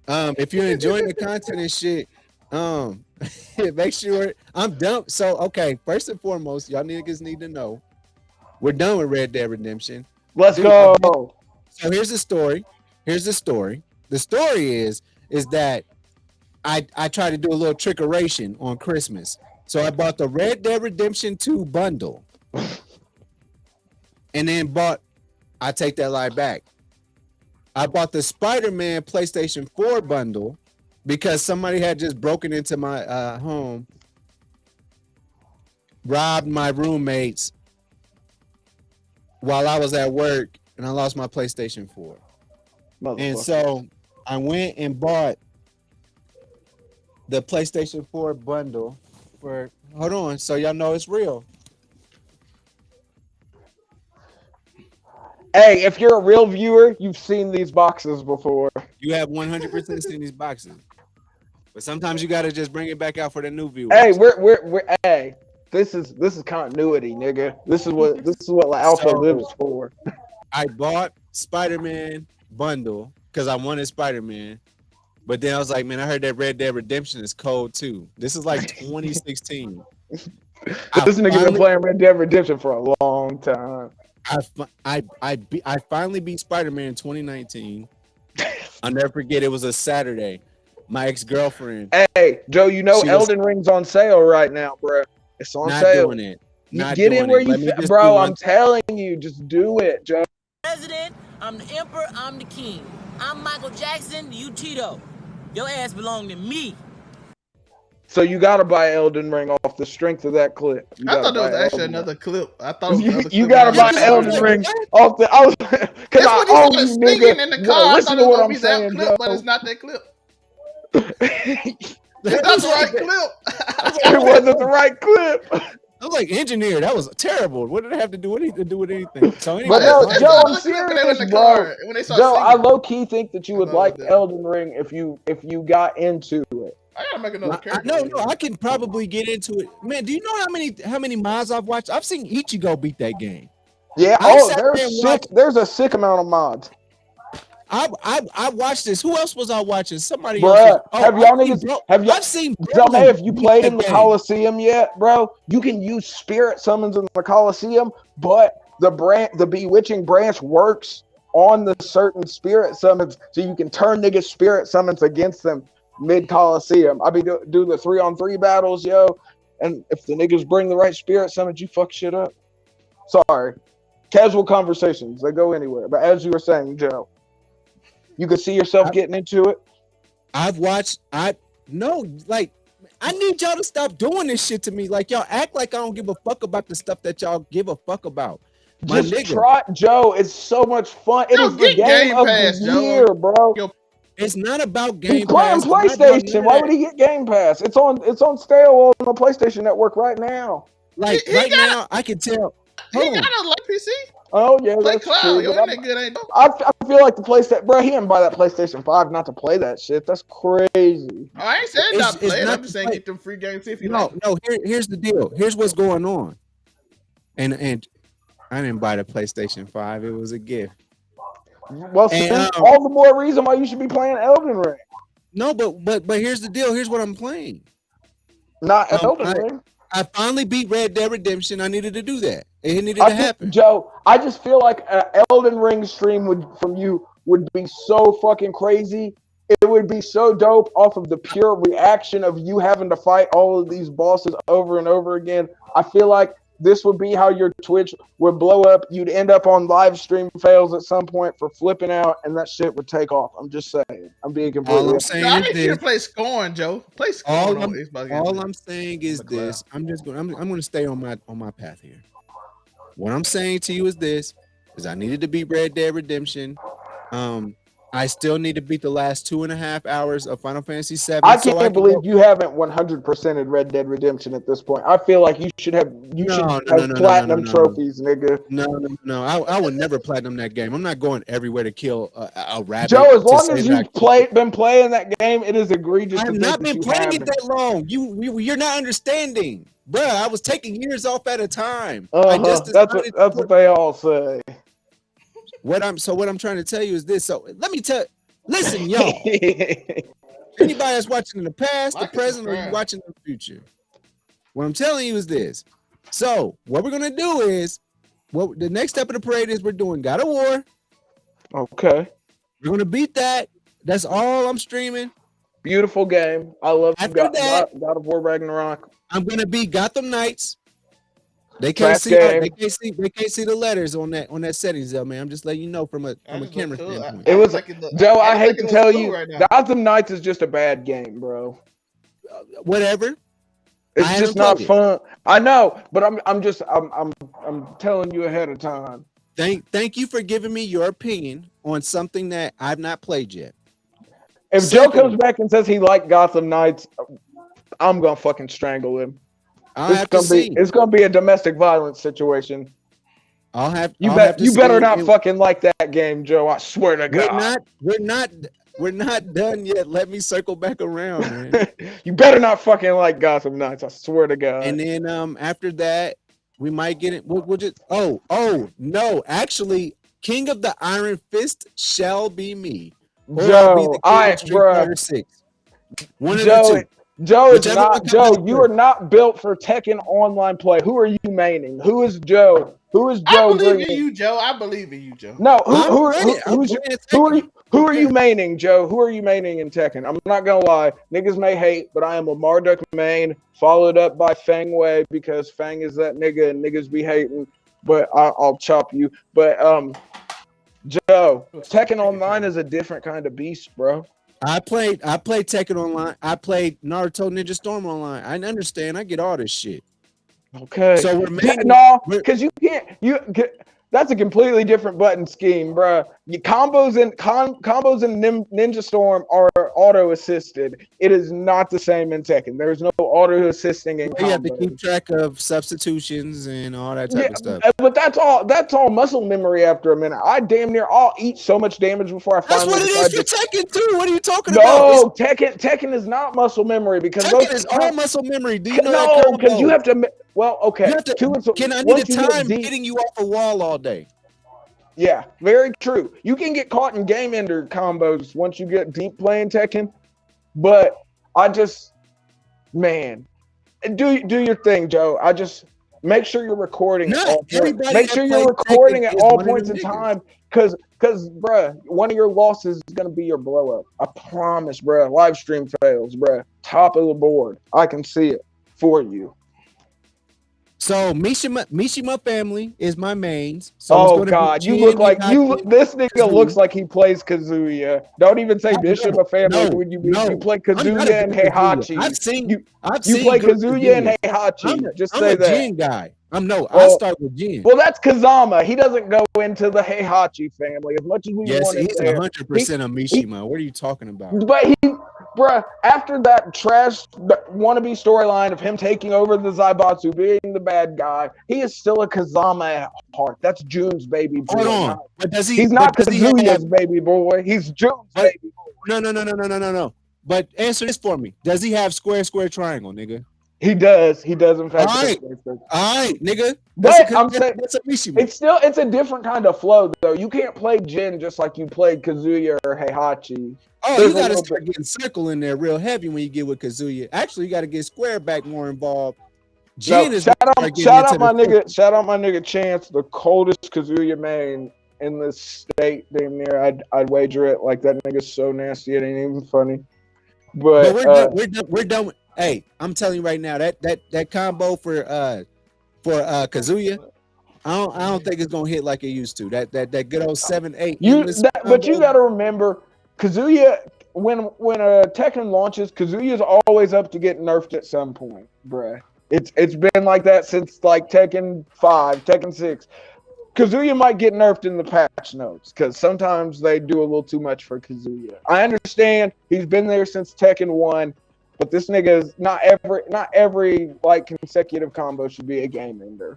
If you're enjoying the content and shit, make sure I'm done. So, okay, first and foremost, y'all niggas need to know we're done with Red Dead Redemption. Let's go. So here's the story. The story is that I tried to do a little trickeration on Christmas. So I bought the Red Dead Redemption 2 bundle. And then I take that lie back. I bought the Spider-Man PlayStation 4 bundle because somebody had just broken into my home, robbed my roommates while I was at work, and I lost my PlayStation 4. And so I went and bought the PlayStation 4 bundle for, hold on, so y'all know it's real. Hey, if you're a real viewer, you've seen these boxes before. You have 100% seen these boxes. But sometimes you gotta just bring it back out for the new viewers. Hey, we're this is continuity, nigga. This is what Alpha lives for. I bought Spider-Man bundle because I wanted Spider-Man. But then I was like, man, I heard that Red Dead Redemption is cold too. This is like 2016. This nigga been playing Red Dead Redemption for a long time. I finally beat Spider-Man in 2019. I'll never forget, it was a Saturday. My ex-girlfriend. Hey, Joe, you know Elden Ring's on sale right now, bro. It's on sale. Doing it. You get in where you fit, bro. I'm telling you, just do it, Joe. President, I'm the emperor, I'm the king. I'm Michael Jackson, you Tito. Your ass belong to me. So you gotta buy Elden Ring off the strength of that clip. I thought that was actually another clip. I thought it was another you gotta buy Elden Ring off the. I was because I own you, nigga. In the car. Listen to what I'm saying, clip, Joe. But it's not that clip. That's the right clip. It wasn't the right clip. I was like, engineer, that was terrible. What did it have to do with anything? So anyway, but no, Joe, I'm serious, bro. Joe, I low key think that you would like Elden Ring if you got into it. I gotta make another character. No, I can probably get into it. Man, do you know how many mods I've watched? I've seen Ichigo beat that game. Yeah, there's a sick amount of mods. I watched this. Who else was I watching? Somebody else. I've seen have you played in the Coliseum yet, bro? You can use spirit summons in the Coliseum, but the bewitching branch works on the certain spirit summons, so you can turn niggas spirit summons against them mid Coliseum. I be do the 3-on-3 battles, yo, and if the niggas bring the right spirit summons, you fuck shit up. Sorry, casual conversations, they go anywhere. But as you were saying, Joe. You could see yourself getting into it. I've watched. I need y'all to stop doing this shit to me. Like y'all act like I don't give a fuck about the stuff that y'all give a fuck about. My Just nigga. try, Joe. It's so much fun. It is the game of Pass, the Joe. year, bro. It's not about Game He's playing Pass. PlayStation. Why would he get Game Pass? It's on stale on the PlayStation Network right now. Like right now, I can tell. He got a light PC. Oh yeah, Play that's cloud. true. Yo, but that nigga ain't. I feel like the PlayStation, bro. He didn't buy that PlayStation 5 not to play that shit. That's crazy. I ain't saying not play it. I'm just saying play. get them free games if you No, like. no. Here's the deal. Here's what's going on. And I didn't buy the PlayStation 5. It was a gift. Well, all the more reason why you should be playing Elden Ring. No, but here's the deal. Here's what I'm playing. Not Elden Ring. I finally beat Red Dead Redemption. I needed to do that. It needed to happen. Joe, I just feel like an Elden Ring stream from you would be so fucking crazy. It would be so dope off of the pure reaction of you having to fight all of these bosses over and over again. I feel like this would be how your Twitch would blow up. You'd end up on live stream fails at some point for flipping out, and that shit would take off. I'm just saying. I'm being completely. All I'm saying I is need you to this. play Scorn, Joe. Play Scorn on Xbox. All I'm saying is this. I'm going to stay on my path here. What I'm saying to you is this: is I needed to beat Red Dead Redemption. I still need to beat the last 2.5 hours of Final Fantasy VII. I can't believe you haven't 100%ed Red Dead Redemption at this point. I feel like you should have platinum trophies, nigga. No. I would never platinum that game. I'm not going everywhere to kill a rabbit. Joe, as long as you've been playing that game, it is egregious. I've not been playing it that long. You're not understanding, bruh. I was taking years off at a time. That's what they all say. What I'm trying to tell you is this. So let me listen, y'all. Anybody that's watching in the past, the present, or you watching in the future. What I'm telling you is this. So what we're gonna do is, the next step of the parade is we're doing God of War. Okay. We're gonna beat that. That's all I'm streaming. Beautiful game. I love God of War Ragnarok. I'm gonna beat Gotham Knights. They can't see the letters on that settings though, man. I'm just letting you know from a camera standpoint. It was Joe. I hate to tell you, Gotham Knights is just a bad game, bro. Whatever. It's just not fun. I know, but I'm telling you ahead of time. Thank you for giving me your opinion on something that I've not played yet. If Joe comes back and says he liked Gotham Knights, I'm gonna fucking strangle him. It's gonna be a domestic violence situation. You better not fucking like that game, Joe. I swear to God. We're not done yet. Let me circle back around, man. You better not fucking like Gotham Knights. I swear to God. And then after that, we might get it. We'll just no, actually, King of the Iron Fist shall be me. Joe, One of the two. Joe is not Joe. You are not built for Tekken online play. Who are you maining? Who is Joe? Who is Joe? I believe in you, Joe. I believe in you, Joe. No, who are you maining, Joe? Who are you maining in Tekken? I'm not gonna lie, niggas may hate, but I am a Marduk main, followed up by Fang Wei because Fang is that nigga and niggas be hating. But I'll chop you. But Joe, Tekken Online is a different kind of beast, bro. I played Tekken Online. I played Naruto Ninja Storm Online. I understand. I get all this shit. Okay. So because you can't. That's a completely different button scheme, bro. Combos in Ninja Storm are auto assisted. It is not the same in Tekken. There's no auto assisting in. You have to keep track of substitutions and all that type of stuff. But that's all muscle memory. After a minute, I'll eat so much damage before I finally. That's what it is for Tekken too. What are you talking about? No, Tekken is not muscle memory because Tekken is all muscle memory. Do you know that? No, because you have to. Well, okay. I need a time getting you off a wall all day. Yeah, very true. You can get caught in game ender combos once you get deep playing Tekken, but do your thing, Joe. Make sure you're recording. Make sure you're recording at all points in time, because bruh, one of your losses is gonna be your blow up. I promise, bruh. Live stream fails, bruh. Top of the board. I can see it for you. So Mishima family is my mains. So it's Oh gonna God, be you Jin, look like Itachi, This nigga Kazuya. looks like he plays Kazuya. Don't even say Mishima family when you mean you play I'm not a Kazuya and big Kazuya. Heihachi. I've You seen play good Kazuya and Kazuyas. Heihachi. Just I'm say a that. Jin guy. I Well, start with Jin. Well, that's Kazama. He doesn't go into the Heihachi family as much as we Yes, want him he's there. 100% a Mishima. What are you talking about? But bruh, after that trash wannabe storyline of him taking over the Zaibatsu, being the bad guy, he is still a Kazama at heart. That's June's baby boy. Hold on. But does he? He's not does Kazuya's baby boy. He's June's baby boy. No. But answer this for me. Does he have square triangle, nigga? He does. He does, in fact. All right, nigga. But I'm saying that's a Mishima. it's a different kind of flow, though. You can't play Jin just like you played Kazuya or Heihachi. Oh, you got to start getting circle in there real heavy when you get with Kazuya. Actually, you got to get square back more involved. Jin is shout out my nigga Chance, the coldest Kazuya main in the state. Damn near, I'd wager it. Like, that nigga's so nasty, it ain't even funny. But we're done. Hey, I'm telling you right now, that combo for Kazuya, I don't think it's gonna hit like it used to. That good old 7-8. But you got to remember, Kazuya, when Tekken launches, Kazuya's always up to get nerfed at some point, bruh. It's been like that since like Tekken 5, Tekken 6. Kazuya might get nerfed in the patch notes because sometimes they do a little too much for Kazuya. I understand he's been there since Tekken 1, but this nigga is not every like consecutive combo should be a game ender.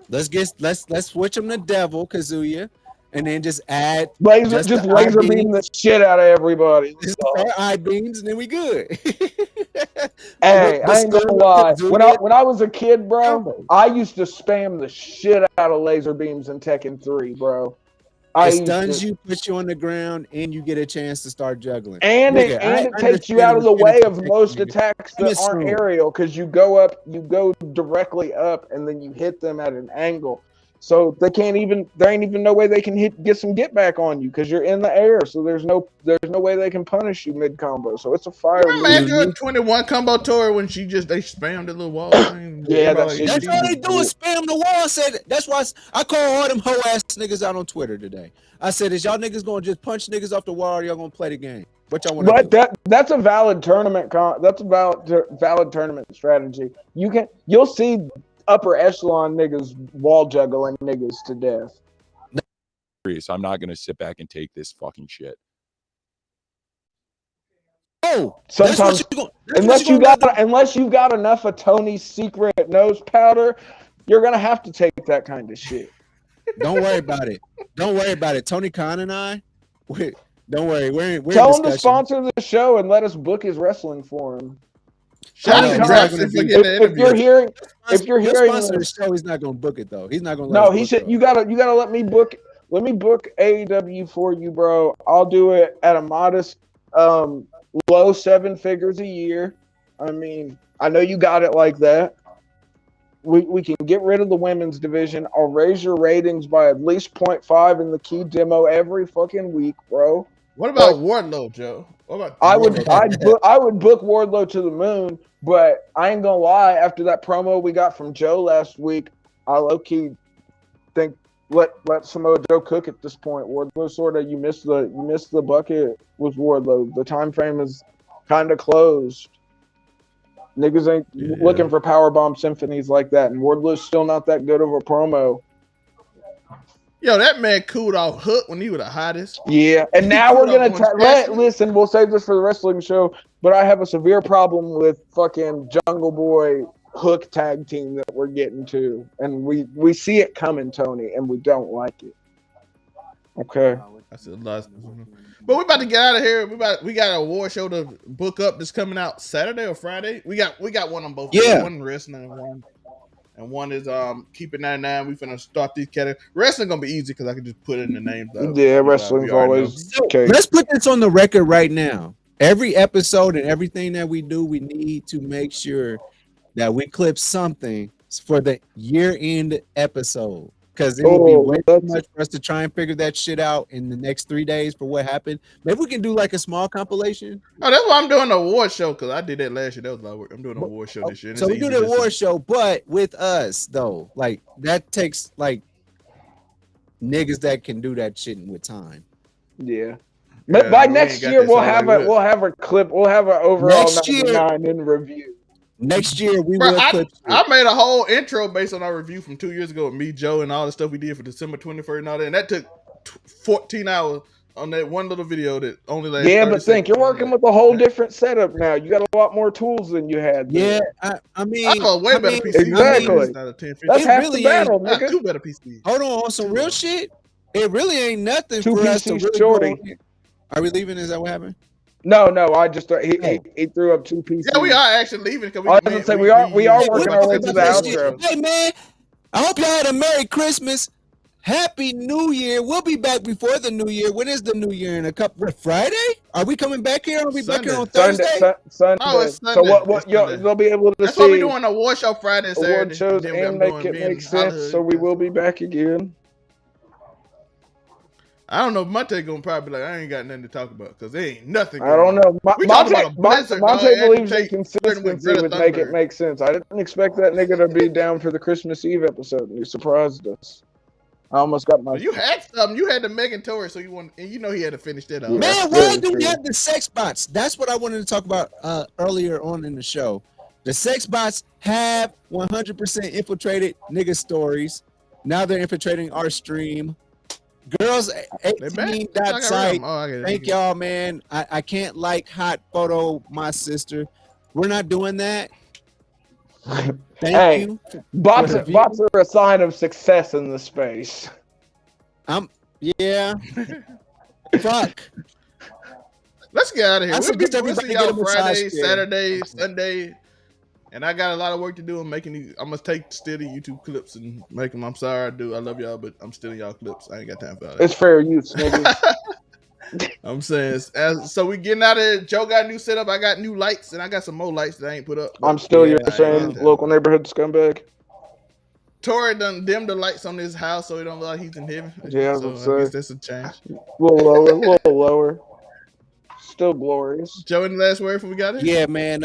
Let's switch him to Devil Kazuya, and then just add laser beam the shit out of everybody. Just eye beams, and then we good. Hey, I ain't gonna lie. When I was a kid, bro, I used to spam the shit out of laser beams in Tekken 3, bro. It stuns you, puts you on the ground, and you get a chance to start juggling. And it takes you out of the way of most attacks that aren't aerial because you go directly up, and then you hit them at an angle. So there ain't even no way they can get some get back on you because you're in the air. So there's no way they can punish you mid combo. So it's a fire. Imagine 21 combo tour when they spammed the little wall thing. Yeah, that's all they do is spam the wall. I said that's why I call all them hoe ass niggas out on Twitter today. I said, is y'all niggas gonna just punch niggas off the wall, or y'all gonna play the game? What y'all want to do? But that's a valid tournament. That's a valid tournament strategy. You'll see upper echelon niggas wall juggling niggas to death. So I'm not gonna sit back and take this fucking shit. Oh, sometimes unless you've got enough of Tony's secret nose powder, you're gonna have to take that kind of shit. Don't worry about it. Tony Khan and I, don't worry. We're Tell him to sponsor the show and let us book his wrestling for him. If you're hearing the show, he's not gonna book it though. He's not gonna. No, he said you gotta let me book. Let me book AEW for you, bro. I'll do it at a modest, low 7 figures a year. I mean, I know you got it like that. We can get rid of the women's division. I'll raise your ratings by at least 0.5 in the key demo every fucking week, bro. What about Wardlow, Joe? I would book Wardlow to the moon, but I ain't gonna lie. After that promo we got from Joe last week, I low key think let Samoa Joe cook at this point. Wardlow sort of you missed the bucket with Wardlow. The time frame is kind of closed. Niggas ain't looking for powerbomb symphonies like that, and Wardlow's still not that good of a promo. Yo, that man cooled off Hook when he was the hottest. Yeah, and now we're gonna listen. We'll save this for the wrestling show, but I have a severe problem with fucking Jungle Boy Hook tag team that we're getting to, and we see it coming, Tony, and we don't like it. Okay. I said last. But we're about to get out of here. We got an award show to book up that's coming out Saturday or Friday. We got one on both. Yeah. One wrestling and one is Keep It 99. We finna start these categories. Wrestling gonna be easy because I can just put in the names. Yeah, wrestling's always okay. Let's put this on the record right now. Every episode and everything that we do, we need to make sure that we clip something for the year-end episode. because it would be way too much for us to try and figure that shit out in the next 3 days for what happened. Maybe we can do like a small compilation. Oh, that's why I'm doing an award show, because I did that last year. That was a lot of work. I'm doing an award show this year. So we do the award show, but with us though, like that takes like niggas that can do that shit with time. Yeah. But by next year we'll have a clip. We'll have an overall 99 in review. Next year we Bro, will clip. I made a whole intro based on our review from 2 years ago with me, Joe, and all the stuff we did for December 21st and all that. And that took 14 hours on that one little video that only lasted. Yeah, but think you're working with a whole different setup now. You got a lot more tools than you had. Yeah, I mean, I have a way better PC. Exactly. That's half the battle, I have nigga. 2 better PCs. Hold on some real shit. It really ain't nothing 2 for us to PCs really shorty. go on. Are we leaving? Is that what happened? No, I just he threw up 2 PCs. Yeah, we are actually leaving because I was gonna say we are working our way to the outro. Hey man, I hope y'all had a Merry Christmas, Happy New Year. We'll be back before the New Year. When is the New Year? In a couple? Friday? Are we coming back here? Are we back here on Thursday? Sunday. Oh, it's Sunday. So what? They'll be able to That's see. why we're doing a award show Friday and Saturday. Award shows then and make it make sense. So we will be back again. I don't know. Monte gonna probably be like, I ain't got nothing to talk about because there ain't nothing. I don't know. Monte believes in Tate consistency would make it make sense. I didn't expect that nigga to be down for the Christmas Eve episode, and he surprised us. I almost got my. You had something. You had the Megan Tory, so you want, and you know he had to finish that out. Man, why do we have the sex bots? That's what I wanted to talk about earlier on in the show. The sex bots have 100% infiltrated nigga stories. Now they're infiltrating our stream. Girls 18 dot site. Thank y'all, man. I can't like hot photo my sister. We're not doing that. Thank you. Bots are a sign of success in the space. Yeah. Fuck. Let's get out of here. We'll see y'all Friday, care. Saturday, Sunday. And I got a lot of work to do in making these. I'm gonna take still the YouTube clips and make them. I'm sorry, I love y'all, but I'm stealing y'all clips. I ain't got time for that. It's fair use, nigga. I'm saying, so we getting out of here. Joe got a new setup. I got new lights, and I got some more lights that I ain't put up. I'm still your same local neighborhood scumbag. Tori done dimmed the lights on his house so he don't look like he's in heaven. Yeah, so I guess that's a change. A little lower. Still glorious. Joe, any last word before we got it? Yeah, man.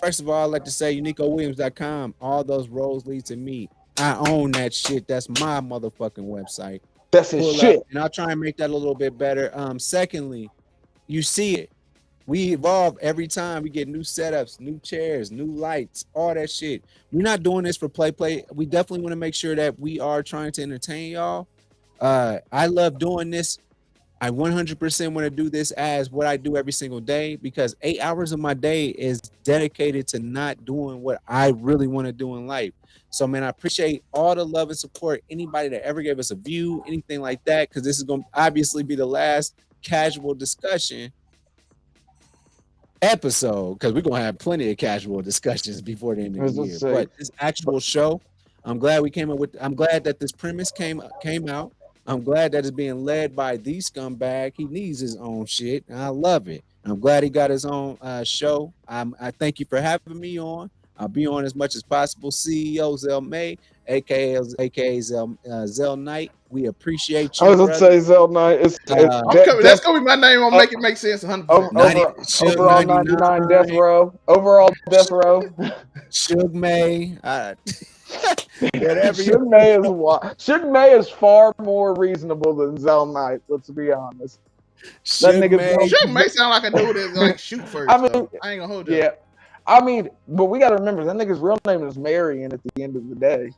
First of all, I'd like to say UnicoWilliams.com. All those roads lead to me. I own that shit. That's my motherfucking website. That's his shit. And I'll try and make that a little bit better. Secondly, you see it. We evolve every time. We get new setups, new chairs, new lights, all that shit. We're not doing this for play. We definitely want to make sure that we are trying to entertain y'all. I love doing this. I 100% want to do this as what I do every single day because 8 hours of my day is dedicated to not doing what I really want to do in life. So, man, I appreciate all the love and support. Anybody that ever gave us a view, anything like that, because this is going to obviously be the last casual discussion episode because we're going to have plenty of casual discussions before the end of the year. But this actual show, I'm glad that this premise came out. I'm glad that it's being led by the scumbag. He needs his own shit. And I love it. I'm glad he got his own show. I thank you for having me on. I'll be on as much as possible. CEO Zell May, aka Zell Knight. We appreciate you. I was gonna say Zell Knight. That's gonna be my name. I'll make it make sense. 100%. Overall 99 death row. Overall death row. Suge May. Suge May is far more reasonable than Zell Knight. Let's be honest. Suge May sound like a dude that like shoot first. I ain't gonna hold you. Yeah, I mean, but we gotta remember that nigga's real name is Marion at the end of the day.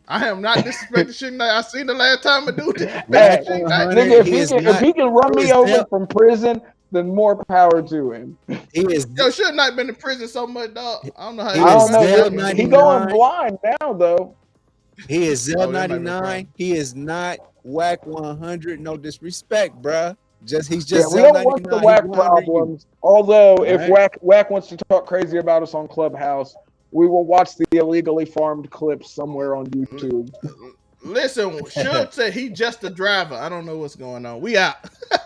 I am not disrespecting Suge Knight. I seen the last time a dude. Nigga, if he can run me over from prison, then more power to him. Suge Knight been in prison so much, dog. I don't know how he going blind now, though. He is Zell 99. He is not whack 100. No disrespect, bruh. He's just. We don't want the whack problems. Although, if whack wants to talk crazy about us on Clubhouse, we will watch the illegally farmed clips somewhere on YouTube. Listen, Suge said he just a driver. I don't know what's going on. We out.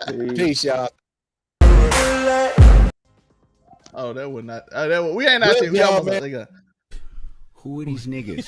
Peace, y'all. Oh, that would not. We ain't out here. Who are these niggas?